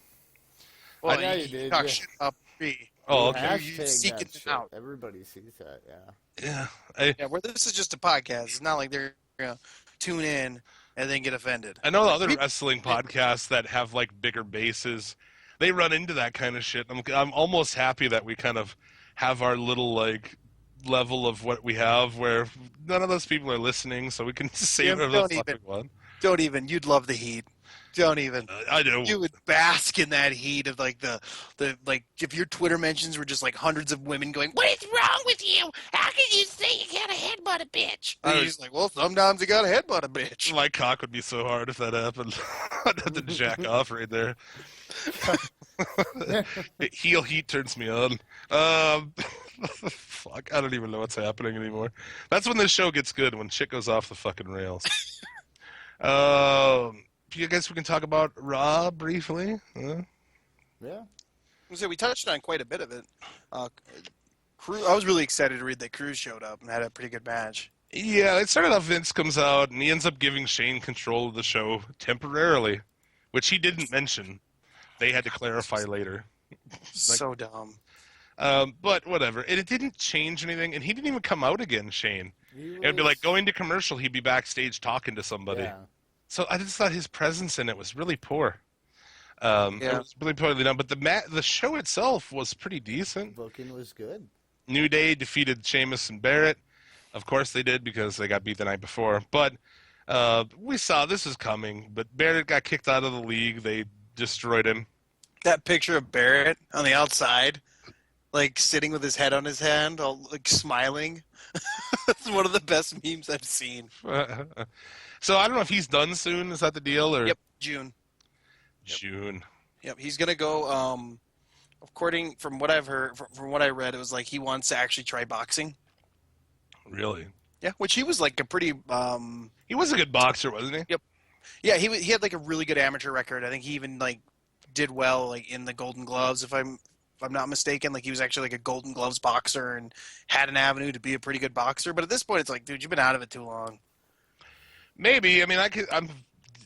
Well, yeah, you did. talk Yeah. shit about Brie. Oh, okay. Hashtag seeking that them shit. out. Everybody sees that. Yeah. Yeah. Yeah, where this is just a podcast. It's not like they're gonna tune in and then get offended. I know the other wrestling podcasts that have like bigger bases, they run into that kind of shit. I'm almost happy that we kind of have our little like level of what we have where none of those people are listening, so we can say whatever the fuck we want. Don't even. You'd love the heat. Don't even. I do. You would bask in that heat of like the like if your Twitter mentions were just like hundreds of women going, "What is wrong with you? How can you say you gotta headbutt a bitch?" And you're just like, "Well, sometimes you gotta headbutt a bitch." My cock would be so hard if that happened. I'd have to jack off right there. Heel heat turns me on. Fuck, I don't even know what's happening anymore. That's when this show gets good, when shit goes off the fucking rails. I guess we can talk about Raw briefly. Yeah. So we touched on quite a bit of it. I was really excited to read that Cruz showed up and had a pretty good match. Yeah, it started off Vince comes out and he ends up giving Shane control of the show temporarily, which he didn't mention. They had to clarify later. So dumb. But whatever. And it didn't change anything, and he didn't even come out again, Shane. It'd be like going to commercial, he'd be backstage talking to somebody. Yeah. So I just thought his presence in it was really poor. It Yeah. was really poorly done, but the show itself was pretty decent. Booking was good. New Day defeated Sheamus and Barrett. Of course they did because they got beat the night before. But we saw this is coming. But Barrett got kicked out of the league. They destroyed him. That picture of Barrett on the outside, like sitting with his head on his hand, all like smiling. It's one of the best memes I've seen. So I don't know if he's done soon. Is that the deal? Or Yep, June. June. Yep, he's gonna go. According from what I've heard, from what I read, it was like he wants to actually try boxing. Really? Yeah, which he was like a pretty. He was a good boxer, wasn't he? Yep. Yeah, he had like a really good amateur record. I think he even like did well like in the Golden Gloves, if I'm not mistaken. Like he was actually like a Golden Gloves boxer and had an avenue to be a pretty good boxer. But at this point, it's like, dude, you've been out of it too long. Maybe. I mean, I'm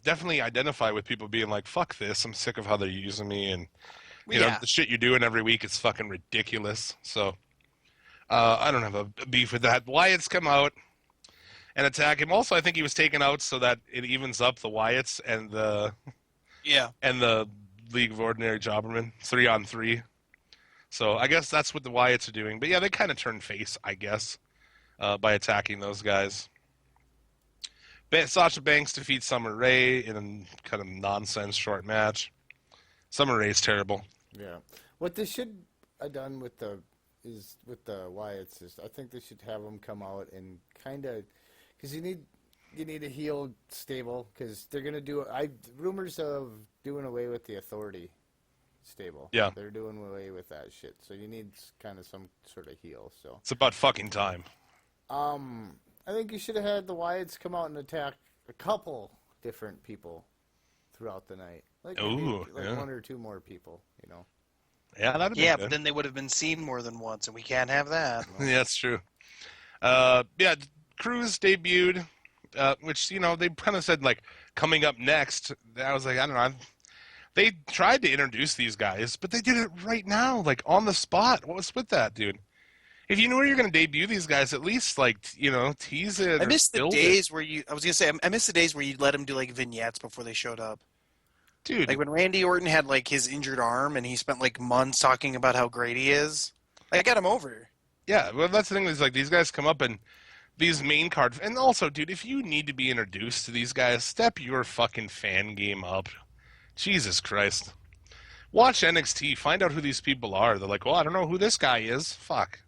definitely identify with people being like, "Fuck this! I'm sick of how they're using me," and you know the shit you're doing every week is fucking ridiculous. So I don't have a beef with that. Wyatt's come out and attack him. Also, I think he was taken out so that it evens up the Wyatts and the League of Ordinary Jobbermen 3-on-3. So I guess that's what the Wyatts are doing. But yeah, they kind of turn face, I guess, by attacking those guys. Sasha Banks defeats Summer Rae in a kind of nonsense short match. Summer Rae's terrible. Yeah. What they should have done with the Wyatts is I think they should have them come out and kind of because you need a heel stable because they're gonna do rumors of doing away with the Authority stable. Yeah, they're doing away with that shit. So you need kind of some sort of heel. So it's about fucking time. I think you should have had the Wyatts come out and attack a couple different people throughout the night. Like one or two more people, you know. Yeah, that'd be good. But then they would have been seen more than once, and we can't have that. Yeah, that's true. Yeah, Cruz debuted, which, you know, they kind of said, like, coming up next. I was like, I don't know. They tried to introduce these guys, but they did it right now, like, on the spot. What was with that, dude? If you knew you were going to debut these guys, at least, like, you know, tease it. I miss the days where I was going to say, I miss the days where you'd let them do, like, vignettes before they showed up. Dude. Like, when Randy Orton had, like, his injured arm and he spent, like, months talking about how great he is. Like, I got him over. Yeah, well, that's the thing is, like, these guys come up and these main cards. And also, dude, if you need to be introduced to these guys, step your fucking fan game up. Jesus Christ. Watch NXT. Find out who these people are. They're like, well, I don't know who this guy is. Fuck.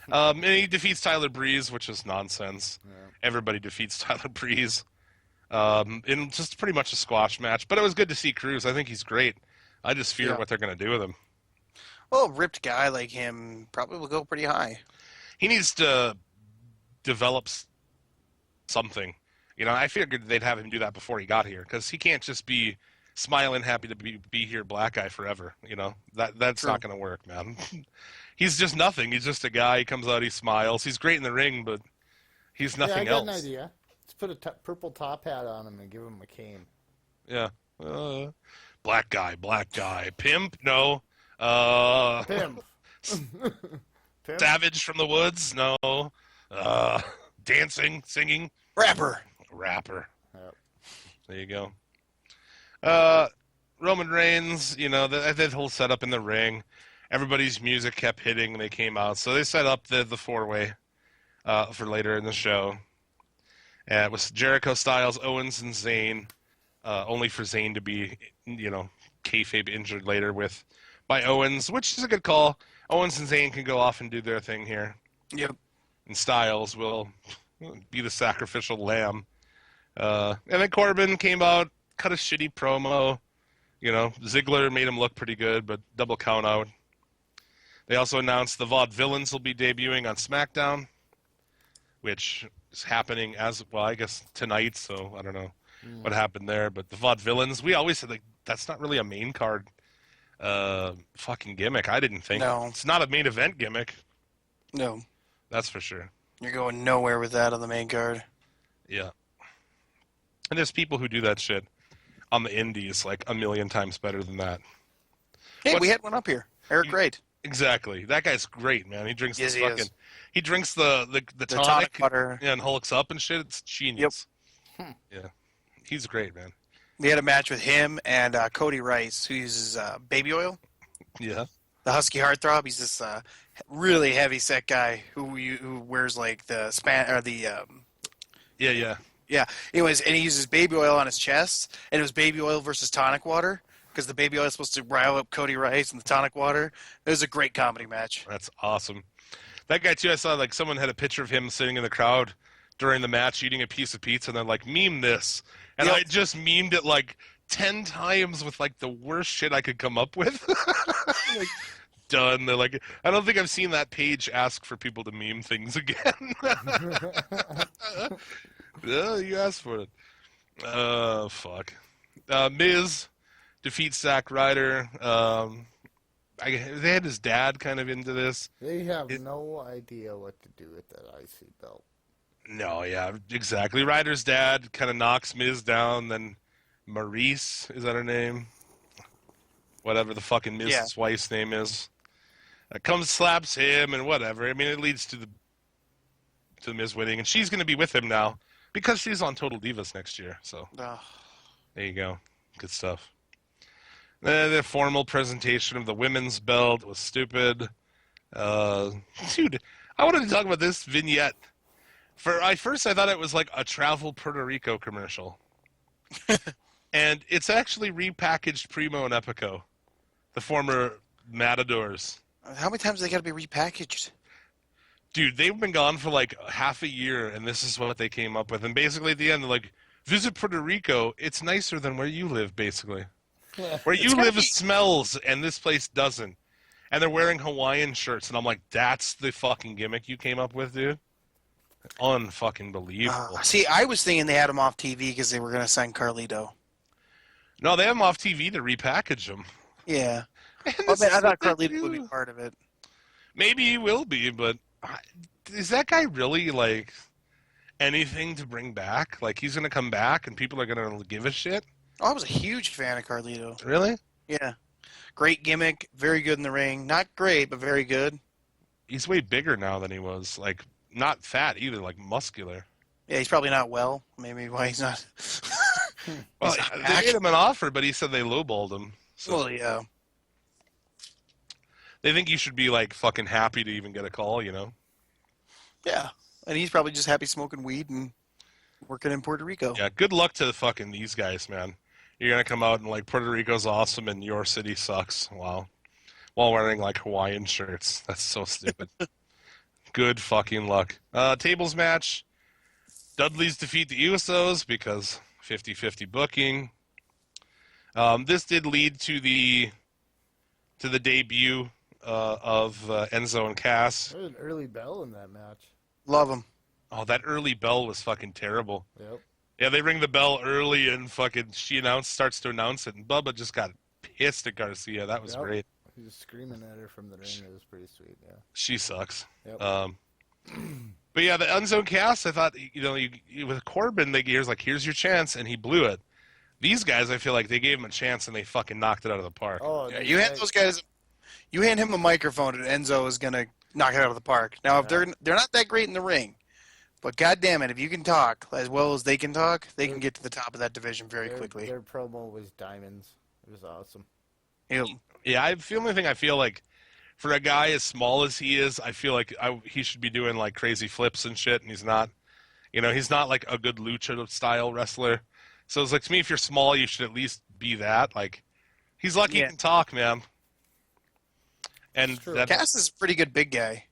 And he defeats Tyler Breeze, which is nonsense. Yeah. Everybody defeats Tyler Breeze in just pretty much a squash match. But it was good to see Cruz. I think he's great. I just fear what they're going to do with him. Well, a ripped guy like him probably will go pretty high. He needs to develop something. You know, I figured they'd have him do that before he got here because he can't just be smiling, happy to be here, black guy forever. You know, that's True. Not going to work, man. He's just nothing. He's just a guy. He comes out, he smiles. He's great in the ring, but he's nothing else. I got an idea. Let's put a purple top hat on him and give him a cane. Yeah. Black guy. Pimp? No. Pimp. Pimp. Savage from the woods? No. Dancing, singing? Rapper. Yep. There you go. Roman Reigns, you know, that whole setup in the ring. Everybody's music kept hitting when they came out. So they set up the four-way for later in the show. And it was Jericho, Styles, Owens, and Zayn. Only for Zayn to be, you know, kayfabe injured later by Owens, which is a good call. Owens and Zayn can go off and do their thing here. Yep. And Styles will be the sacrificial lamb. And then Corbin came out, cut a shitty promo. You know, Ziggler made him look pretty good, but double count out. They also announced the Vaudevillains will be debuting on SmackDown, which is happening I guess tonight, so I don't know what happened there. But the Vaudevillains, we always said, like, that's not really a main card fucking gimmick, I didn't think. No. It's not a main event gimmick. No. That's for sure. You're going nowhere with that on the main card. Yeah. And there's people who do that shit on the indies like a million times better than that. Hey, What- we had one up here. Eric Wright. Exactly. That guy's great, man. He drinks Yes, the he fucking is. he drinks the The tonic, tonic water. and hulks up and shit. It's genius. Yeah. He's great, man. We had a match with him and Cody Rice, who uses baby oil. Yeah. The Husky Heartthrob. He's this really heavy set guy who wears like the span or the Yeah. yeah. Anyways, and he uses baby oil on his chest, and it was baby oil versus tonic water because the baby oil is supposed to rile up Cody Rice, and the tonic water. It was a great comedy match. That's awesome. That guy too, I saw like someone had a picture of him sitting in the crowd during the match eating a piece of pizza and they're like, meme this. And Yep. I just memed it like 10 times with like the worst shit I could come up with. Like, done. They're like, I don't think I've seen that page ask for people to meme things again. Yeah, you asked for it. Fuck. Miz defeats Zack Ryder. They had his dad kind of into this. They have no idea what to do with that IC belt. No, yeah, exactly. Ryder's dad kind of knocks Miz down, then Maurice, is that her name? Whatever the fucking Miz's wife's name is. Comes, slaps him, and whatever. I mean, it leads to the Miz winning, and she's going to be with him now because she's on Total Divas next year. So Ugh. there you go. Good stuff. The formal presentation of the women's belt was stupid. Dude, I wanted to talk about this vignette. First I thought it was like a travel Puerto Rico commercial. And it's actually repackaged Primo and Epico, the former Matadors. How many times they got to be repackaged? Dude, they've been gone for like half a year, and this is what they came up with. And basically at the end, they're like, visit Puerto Rico. It's nicer than where you live, basically. Where you live smells, and this place doesn't. And they're wearing Hawaiian shirts, and I'm like, that's the fucking gimmick you came up with, dude? Unfucking believable. See, I was thinking they had him off TV because they were going to sign Carlito. No, they have him off TV to repackage them. Yeah. And Well, this man, I is thought what they Carlito would be do. part of it. Maybe he will be, but is that guy really, like, anything to bring back? Like, he's going to come back and people are going to give a shit? Oh, I was a huge fan of Carlito. Really? Yeah. Great gimmick. Very good in the ring. Not great, but very good. He's way bigger now than he was. Like, not fat either, like muscular. Yeah, he's probably not well. Maybe why he's not. Well, He's they back. made him an offer, but he said they lowballed him. So Well, yeah. they think you should be, like, fucking happy to even get a call, you know? Yeah. And he's probably just happy smoking weed and working in Puerto Rico. Yeah, good luck to fucking these guys, man. You're going to come out and, like, Puerto Rico's awesome and your city sucks. Wow. While wearing, like, Hawaiian shirts. That's so stupid. Good fucking luck. Tables match. Dudley's defeat the Usos because 50-50 booking. This did lead to the debut of Enzo and Cass. There's an early bell in that match. Love him. Oh, that early bell was fucking terrible. Yep. Yeah, they ring the bell early and fucking starts to announce it, and Bubba just got pissed at Garcia. That was Yep. great. He was screaming at her from the ring. It was pretty sweet. Yeah. She sucks. Yep. But yeah, the Enzo and Cass, I thought, with Corbin, here's your chance, and he blew it. These guys, I feel like they gave him a chance and they fucking knocked it out of the park. Oh, Yeah, this you hand guy- those guys. You hand him a microphone, and Enzo is gonna knock it out of the park. Now, if they're not that great in the ring, but goddamn it, if you can talk as well as they can talk, they can get to the top of that division very quickly. Their promo was diamonds. It was awesome. You know, Yeah, the only thing I feel like, for a guy as small as he is, I feel like he should be doing like crazy flips and shit, and he's not. He's not like a good lucha style wrestler. So it's like, to me, if you're small, you should at least be that. Like, he's lucky he Yeah. can talk, man. And It's true. that, Cass is a pretty good big guy.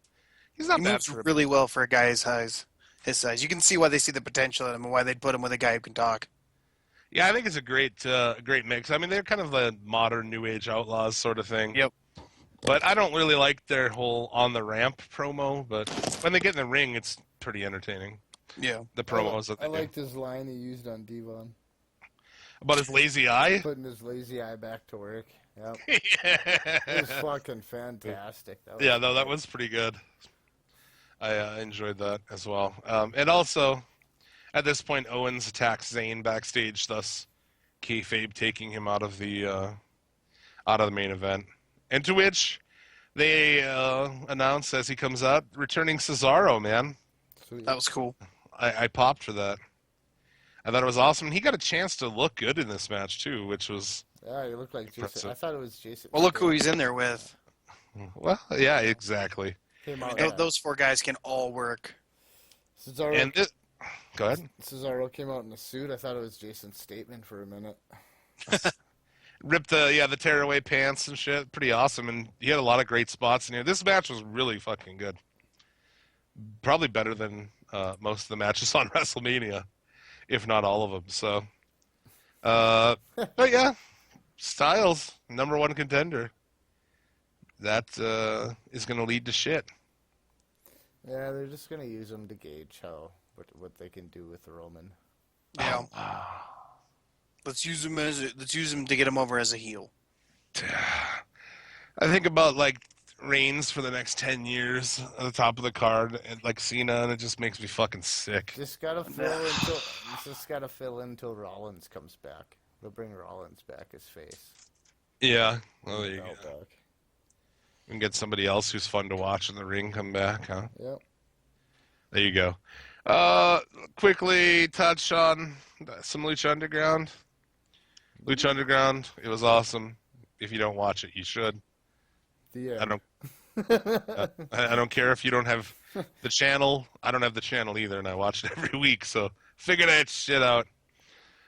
he's not He bad moves for really well for a guy his size. You can see why they see the potential in him and why they'd put him with a guy who can talk. Yeah, I think it's a great mix. I mean, they're kind of the modern New Age Outlaws sort of thing. Yep. But I don't really like their whole on the ramp promo. But when they get in the ring, it's pretty entertaining. Yeah. The promos that I they do. liked his line he used on Devon, About his lazy eye. putting his lazy eye back to work. Yep. It was fucking fantastic. Yeah, no, that was pretty good. I enjoyed that as well. And also, at this point, Owens attacks Zayn backstage, thus kayfabe taking him out of the main event. And to which they announce as he comes out, returning Cesaro, man. Sweet. That was cool. I popped for that. I thought it was awesome. He got a chance to look good in this match too, which was Yeah, he looked like Jason. impressive. I thought it was Jason. Well, look who he's in there with. Well, yeah, exactly. Came I out. mean, those four guys can all work. Cesaro, And go ahead. Cesaro came out in a suit. I thought it was Jason Statham for a minute. Ripped the tearaway pants and shit. Pretty awesome, and he had a lot of great spots in here. This match was really fucking good. Probably better than most of the matches on WrestleMania, if not all of them. So, but yeah, Styles, #1 contender. That is going to lead to shit. Yeah, they're just gonna use him to gauge what they can do with Roman. Yeah. Let's use him to get him over as a heel. I think about like Reigns for the next 10 years at the top of the card, and like Cena, and it just makes me fucking sick. Just gotta fill in until Rollins comes back. They'll bring Rollins back as face. Yeah, well, there you Belt go. back. We can get somebody else who's fun to watch in the ring come back, huh? Yep. There you go. Quickly touch on some Lucha Underground. Lucha Underground, it was awesome. If you don't watch it, you should. The I end. don't. I don't care if you don't have the channel. I don't have the channel either, and I watch it every week. So figure that shit out.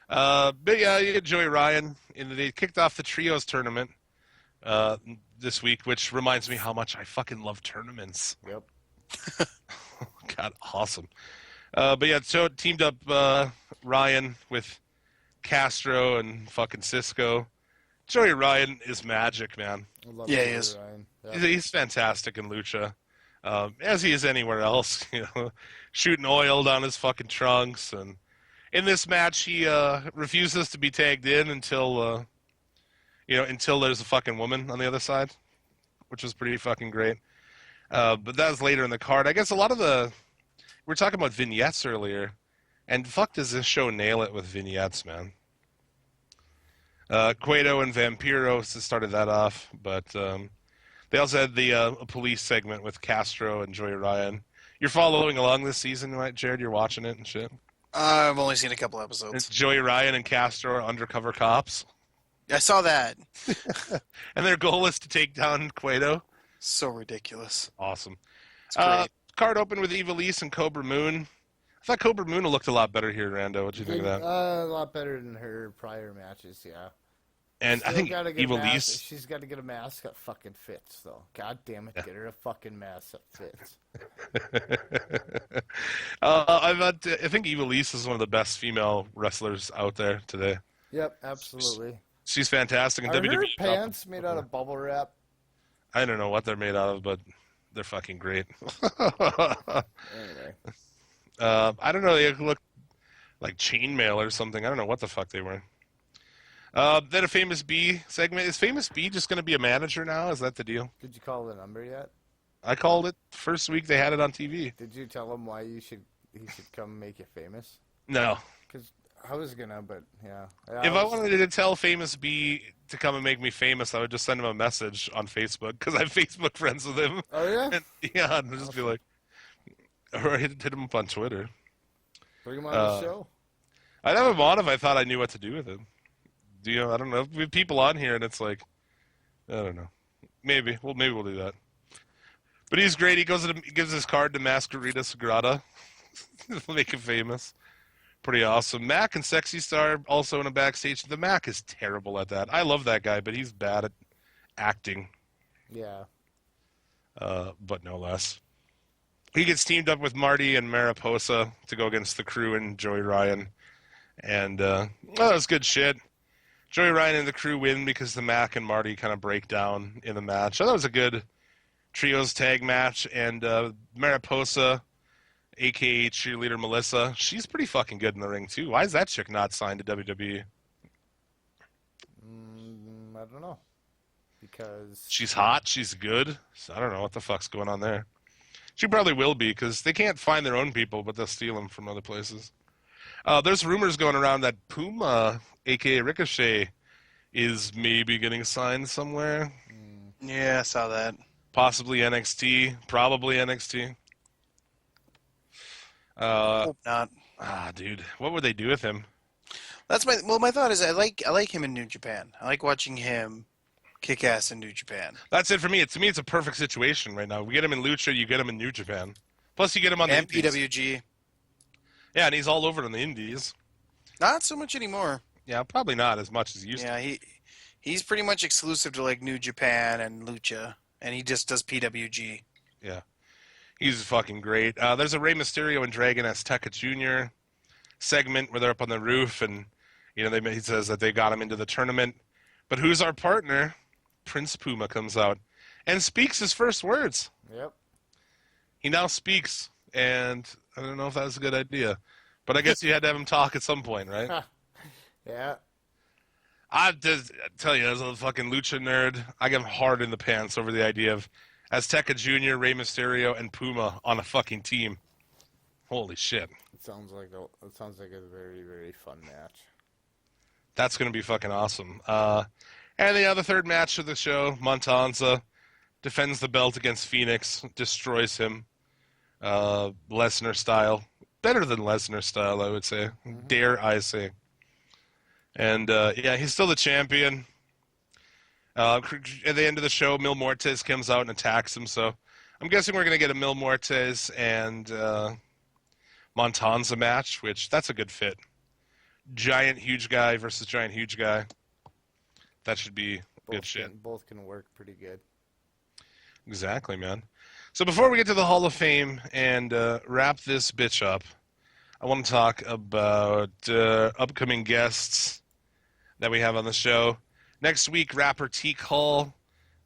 But yeah, you get Joey Ryan. They kicked off the trios tournament this week, which reminds me how much I fucking love tournaments. Yep. God, awesome. But yeah, so it teamed up Ryan with Castro and fucking Cisco. Joey Ryan is magic, man. I love Yeah, he Joey is. Ryan. Yep. He's fantastic in Lucha, as he is anywhere else. You know, shooting oil down his fucking trunks, and in this match, he refuses to be tagged in until until there's a fucking woman on the other side, which was pretty fucking great. But that was later in the card. I guess a lot of we were talking about vignettes earlier, and fuck does this show nail it with vignettes, man. Cueto and Vampiro started that off, but they also had the police segment with Castro and Joey Ryan. You're following along this season, right, Jared? You're watching it and shit. I've only seen a couple It's episodes. Joey Ryan and Castro are undercover cops, I saw that. and their goal is to take down Cueto. So ridiculous. Awesome. It's great. Card open with Evilise and Cobra Moon. I thought Cobra Moon looked a lot better here, Rando. What'd you think of that? A lot better than her prior matches, yeah. And I think gotta get a mask. Evilise. She's got to get a mask that fucking fits, though. God damn it, get her a fucking mask that fits. I think Evilise is one of the best female wrestlers out there today. Yep, absolutely. She's fantastic. And Are her WWE pants made out of bubble wrap? I don't know what they're made out of, but they're fucking great. Anyway. I don't know. They look like chainmail or something. I don't know what the fuck they were. Then a Famous B segment. Is Famous B just going to be a manager now? Is that the deal? Did you call the number yet? I called it first week they had it on TV. Did you tell him why he should come make you famous? No. Because I was gonna, but yeah. If I wanted to tell Famous B to come and make me famous, I would just send him a message on Facebook because I'm Facebook friends with him. Oh yeah. And, yeah, and just be like, or hit him up on Twitter. Bring him on the show. I'd have him on if I thought I knew what to do with him. I don't know. We have people on here, and it's like, I don't know. Maybe we'll do that. But he's great. He gives his card to Masquerita Sagrada. Make him famous. Pretty awesome. Mac and Sexy Star also in a backstage. The Mac is terrible at that. I love that guy, but he's bad at acting. Yeah. But no less. He gets teamed up with Marty and Mariposa to go against the Crew and Joey Ryan. And that was good shit. Joey Ryan and the Crew win because the Mac and Marty kind of break down in the match. So that was a good trios tag match. And Mariposa, a.k.a. cheerleader Melissa, she's pretty fucking good in the ring, too. Why is that chick not signed to WWE? I don't know. Because She's hot. She's good. So I don't know what the fuck's going on there. She probably will be because they can't find their own people, but they'll steal them from other places. There's rumors going around that Puma, aka Ricochet, is maybe getting signed somewhere. Yeah, I saw that. Possibly NXT, probably NXT. Hope not. Dude, what would they do with him? That's my thought is I like him in New Japan. I like watching him kick ass in New Japan. That's it for me. To me, it's a perfect situation right now. We get him in Lucha, you get him in New Japan. Plus, you get him on the And Indies. PWG. Yeah, and he's all over on the Indies. Not so much anymore. Yeah, probably not as much as he used to. Yeah, he's pretty much exclusive to like New Japan and Lucha, and he just does PWG. Yeah. He's fucking great. There's a Rey Mysterio and Dragon Azteca Jr. segment where they're up on the roof, and he says that they got him into the tournament. But who's our partner? Prince Puma comes out and speaks his first words. Yep. He now speaks, and I don't know if that was a good idea, but I guess you had to have him talk at some point, right? Yeah. I just tell you, as a fucking lucha nerd, I get hard in the pants over the idea of Azteca Jr., Rey Mysterio, and Puma on a fucking team. Holy shit. It sounds like a very, very fun match. That's going to be fucking awesome. And the third match of the show, Montanza defends the belt against Phoenix, destroys him. Lesnar style. Better than Lesnar style, I would say. Mm-hmm. Dare I say. And, he's still the champion. At the end of the show, Mil Muertes comes out and attacks him, so I'm guessing we're going to get a Mil Muertes and Montanza match, which that's a good fit. Giant huge guy versus giant huge guy. That should be good shit. Both can work pretty good. Exactly, man. So before we get to the Hall of Fame and wrap this bitch up, I want to talk about upcoming guests that we have on the show. Next week, rapper Teak Hall.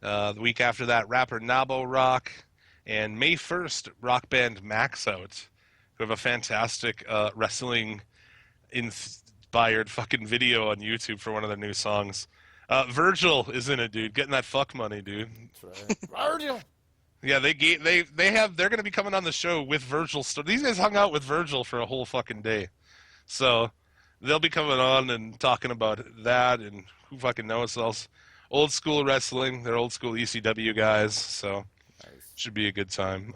The week after that, rapper Nabo Rock. And May 1st, rock band Max Out, who have a fantastic wrestling-inspired fucking video on YouTube for one of their new songs. Virgil is in it, dude. Getting that fuck money, dude. That's right. Virgil! Yeah, they're going to be coming on the show with Virgil. These guys hung out with Virgil for a whole fucking day. So they'll be coming on and talking about that and who fucking knows else. Old school wrestling. They're old school ECW guys. So Nice. should be a good time.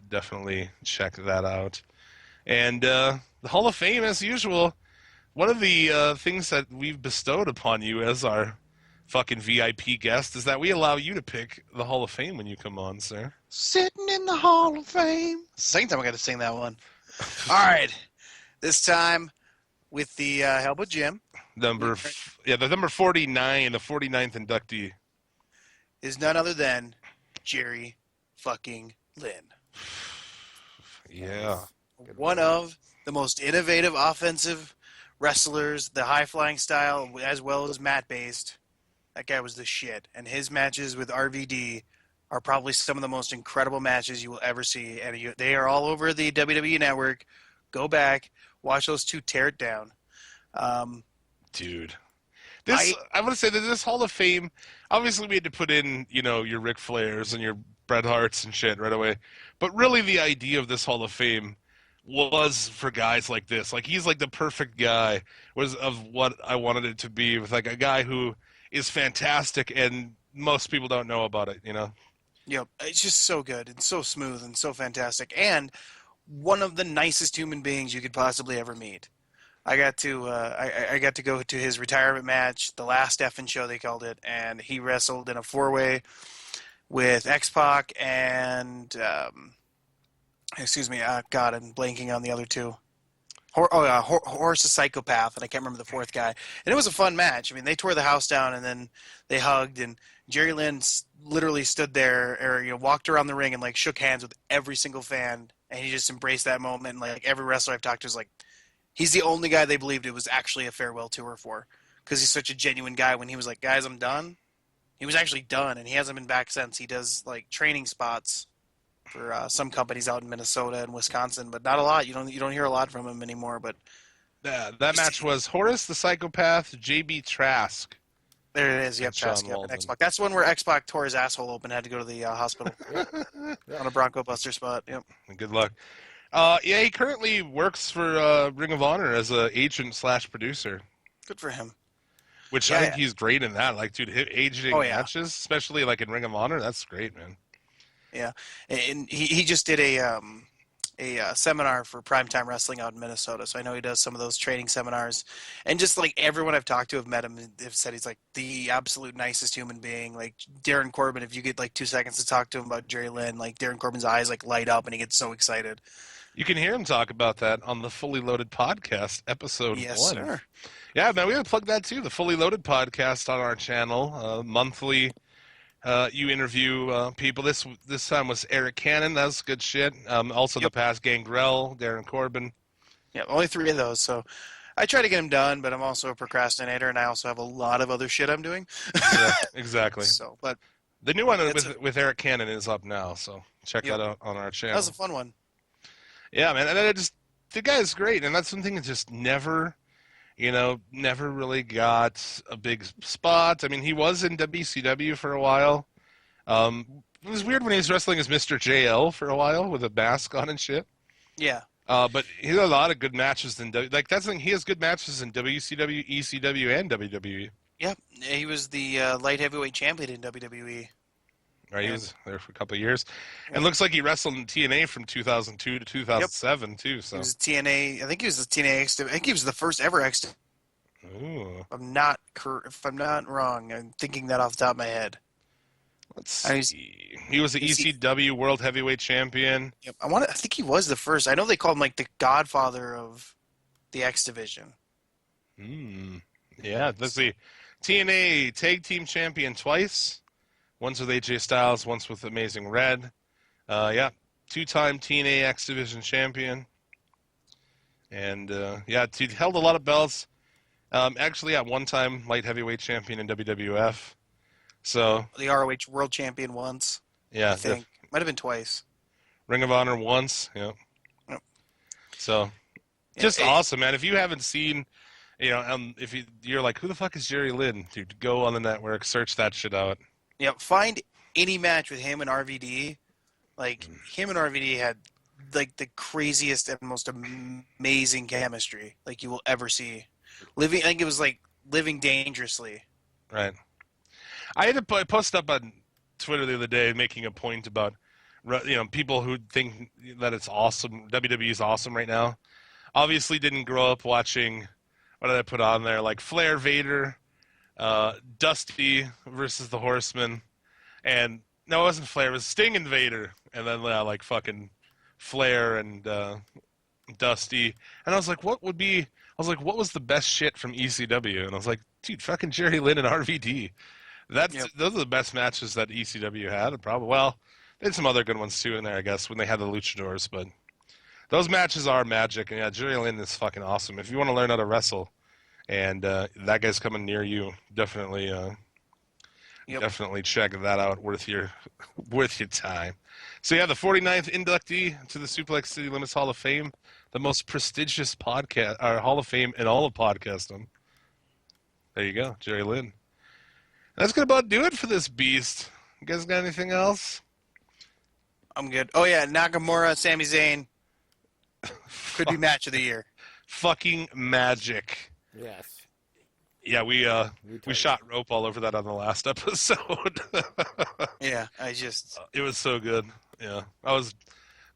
Definitely check that out. And the Hall of Fame, as usual, one of the things that we've bestowed upon you as our fucking VIP guest is that we allow you to pick the Hall of Fame when you come on, sir. Sitting in the Hall of Fame. Second time I got to sing that one. All right. This time with the help of Jim. The number 49, the 49th inductee. Is none other than Jerry fucking Lynn. Yeah. Good One one. of the most innovative offensive wrestlers, the high-flying style, as well as mat-based. That guy was the shit. And his matches with RVD are probably some of the most incredible matches you will ever see. And they are all over the WWE Network. Go back, watch those two tear it down. Dude. I want to say that this Hall of Fame, obviously we had to put in, your Ric Flairs and your Bret Harts and shit right away. But really the idea of this Hall of Fame was for guys like this. Like, he's like the perfect guy was of what I wanted it to be, with like a guy who is fantastic and most people don't know about it, Yep, it's just so good and so smooth and so fantastic. And one of the nicest human beings you could possibly ever meet. I got to I got to go to his retirement match, the last effing show they called it, and he wrestled in a 4-way with X-Pac and excuse me, God, I'm blanking on the other two. Horse the Psychopath, and I can't remember the fourth guy. And it was a fun match. I mean, they tore the house down, and then they hugged, and Jerry Lynn literally stood there, or walked around the ring and like shook hands with every single fan, and he just embraced that moment. And like every wrestler I've talked to is like, he's the only guy they believed it was actually a farewell tour for, because he's such a genuine guy. When he was like, "Guys, I'm done," he was actually done, and he hasn't been back since. He does like training spots for some companies out in Minnesota and Wisconsin, but not a lot. You don't hear a lot from him anymore. But that match was Horace the Psychopath, JB Trask, There it is. and Yep, Sean Trask. Yep, and Walden. X-Pac. That's one where X-Pac tore his asshole open, had to go to the hospital on a Bronco Buster spot. Yep. Good luck. Yeah, he currently works for Ring of Honor as a agent slash producer, Good for him. which I Yeah. think he's great in that. Like, dude, Oh aging yeah. matches, especially like in Ring of Honor, that's great, man. Yeah. And he just did a seminar for Primetime Wrestling out in Minnesota. So I know he does some of those training seminars. And just like everyone I've talked to have met him, have said he's like the absolute nicest human being. Like Darren Corbin, if you get like 2 seconds to talk to him about Jerry Lynn, like Darren Corbin's eyes like light up and he gets so excited. You can hear him talk about that on the Fully Loaded podcast, episode Yes, 1. sir. Yeah, man, we gotta plug that too. The Fully Loaded podcast on our channel, monthly. You interview people. This time was Eric Cannon. That was good shit. Also, the past Gangrel, Darren Corbin. Yeah, only 3 of those. So I try to get them done, but I'm also a procrastinator, and I also have a lot of other shit I'm doing. Yeah, exactly. So, but The new one with Eric Cannon is up now, so check that out on our channel. that was a fun one. Yeah, man, and then the guy is great, and that's something that just never really got a big spot. I mean, he was in WCW for a while. It was weird when he was wrestling as Mr. JL for a while with a mask on and shit. Yeah. But he had a lot of good matches in that's the thing. He has good matches in WCW, ECW, and WWE. Yeah, he was the light heavyweight champion in WWE. Right, he Yeah. was there for a couple of years, Yep. and looks like he wrestled in TNA from 2002 to 2007 too. So He was TNA. I think he was the TNA X. I think he was the first ever X. Ooh. If I'm not wrong, I'm thinking that off the top of my head. Let's I was- see. He was the is he- ECW World Heavyweight Champion. Yep. I think he was the first. I know they called him like the Godfather of the X division. Yeah, let's see. TNA Tag Team Champion twice. Once with AJ Styles, once with Amazing Red. Yeah, 2-time TNA X Division Champion. And, yeah, he held a lot of belts. Actually, yeah, 1-time Light Heavyweight Champion in WWF. So, The ROH World Champion once. yeah. I think might have been twice. Ring of Honor once. Yeah. Yep. So, Yeah, just awesome, man. If you haven't seen, if you're like, who the fuck is Jerry Lynn? Dude, go on the network, search that shit out. Yeah, find any match with him and RVD. Like him and RVD had like the craziest and most amazing chemistry like you will ever see. I think it was like living dangerously. Right. I had to post up on Twitter the other day making a point about, people who think that it's awesome. WWE is awesome right now. Obviously didn't grow up watching, what did I put on there? Like Flair Vader, Dusty versus the Horsemen, and no, it wasn't Flair. It was Sting and Vader, and then like fucking Flair and Dusty. And I was like, what was the best shit from ECW? And I was like, dude, fucking Jerry Lynn and RVD. Those are the best matches that ECW had. Probably, well, they had some other good ones too in there, I guess, when they had the Luchadors. But those matches are magic, and yeah, Jerry Lynn is fucking awesome. If you want to learn how to wrestle, and that guy's coming near you, definitely check that out. Worth your time. So yeah, the 49th inductee to the Suplex City Limits Hall of Fame, the most prestigious podcast or Hall of Fame in all of podcasting. There you go, Jerry Lynn. That's gonna about do it for this beast. You guys got anything else? I'm good. Oh yeah, Nakamura, Sami Zayn could be match of the year. Fucking magic. Yes. Yeah, we shot rope all over that on the last episode. Yeah, I just It was so good. Yeah, I was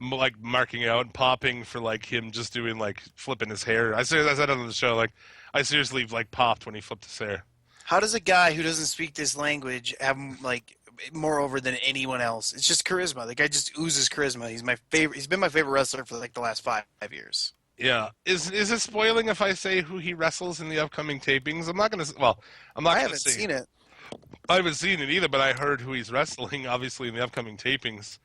like marking out and popping for like him just doing like flipping his hair. I said on the show, like I seriously like popped when he flipped his hair. how does a guy who doesn't speak this language have like more over than anyone else? It's just charisma. The guy just oozes charisma. He's my favorite. He's been my favorite wrestler for like the last 5 years. Yeah, is it spoiling if I say who he wrestles in the upcoming tapings? I'm not gonna. Well, I'm not I gonna haven't say. seen it. I haven't seen it either, but I heard who he's wrestling. Obviously, in the upcoming tapings.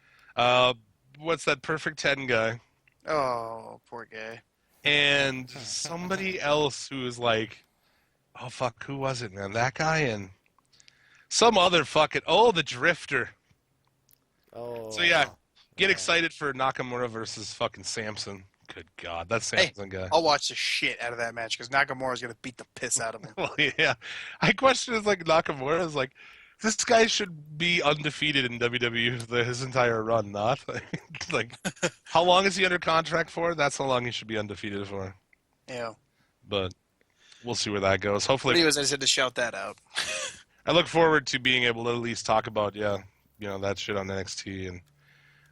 What's that Perfect 10 guy? Oh, poor guy. And somebody else who is like, oh fuck, who was it, man? That guy and some other fucking the Drifter. Oh. So yeah, get excited for Nakamura versus fucking Samson. Good God, that Hey, Samson guy. I'll watch the shit out of that match because Nakamura's gonna beat the piss out of him. Well, yeah. I question is like Nakamura is like, this guy should be undefeated in WWE his entire run, not like, how long is he under contract for? That's how long he should be undefeated for. Yeah. But we'll see where that goes. But Hopefully, anyways, I just had to shout that out. I look forward to being able to at least talk about that shit on NXT and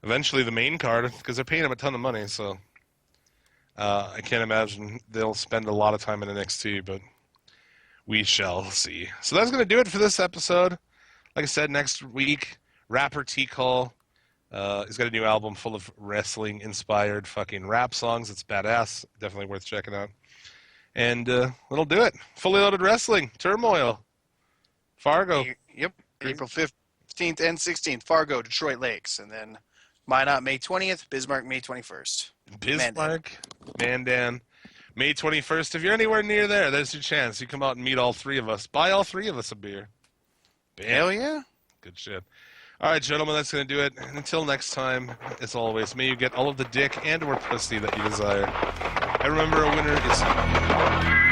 eventually the main card because they're paying him a ton of money. So I can't imagine they'll spend a lot of time in NXT, but we shall see. So that's going to do it for this episode. Like I said, next week, rapper T. Cole. He's got a new album full of wrestling-inspired fucking rap songs. It's badass. Definitely worth checking out. And that'll do it. Fully Loaded Wrestling. Turmoil. Fargo. Yep. April 15th and 16th, Fargo, Detroit Lakes. And then Minot, May 20th, Bismarck, May 21st. Bismarck. Mandan. May 21st. If you're anywhere near there, there's your chance. You come out and meet all three of us. Buy all three of us a beer. Bam. Hell yeah. Good shit. All right, gentlemen, that's going to do it. Until next time, as always, may you get all of the dick and or pussy that you desire. And remember, a winner is...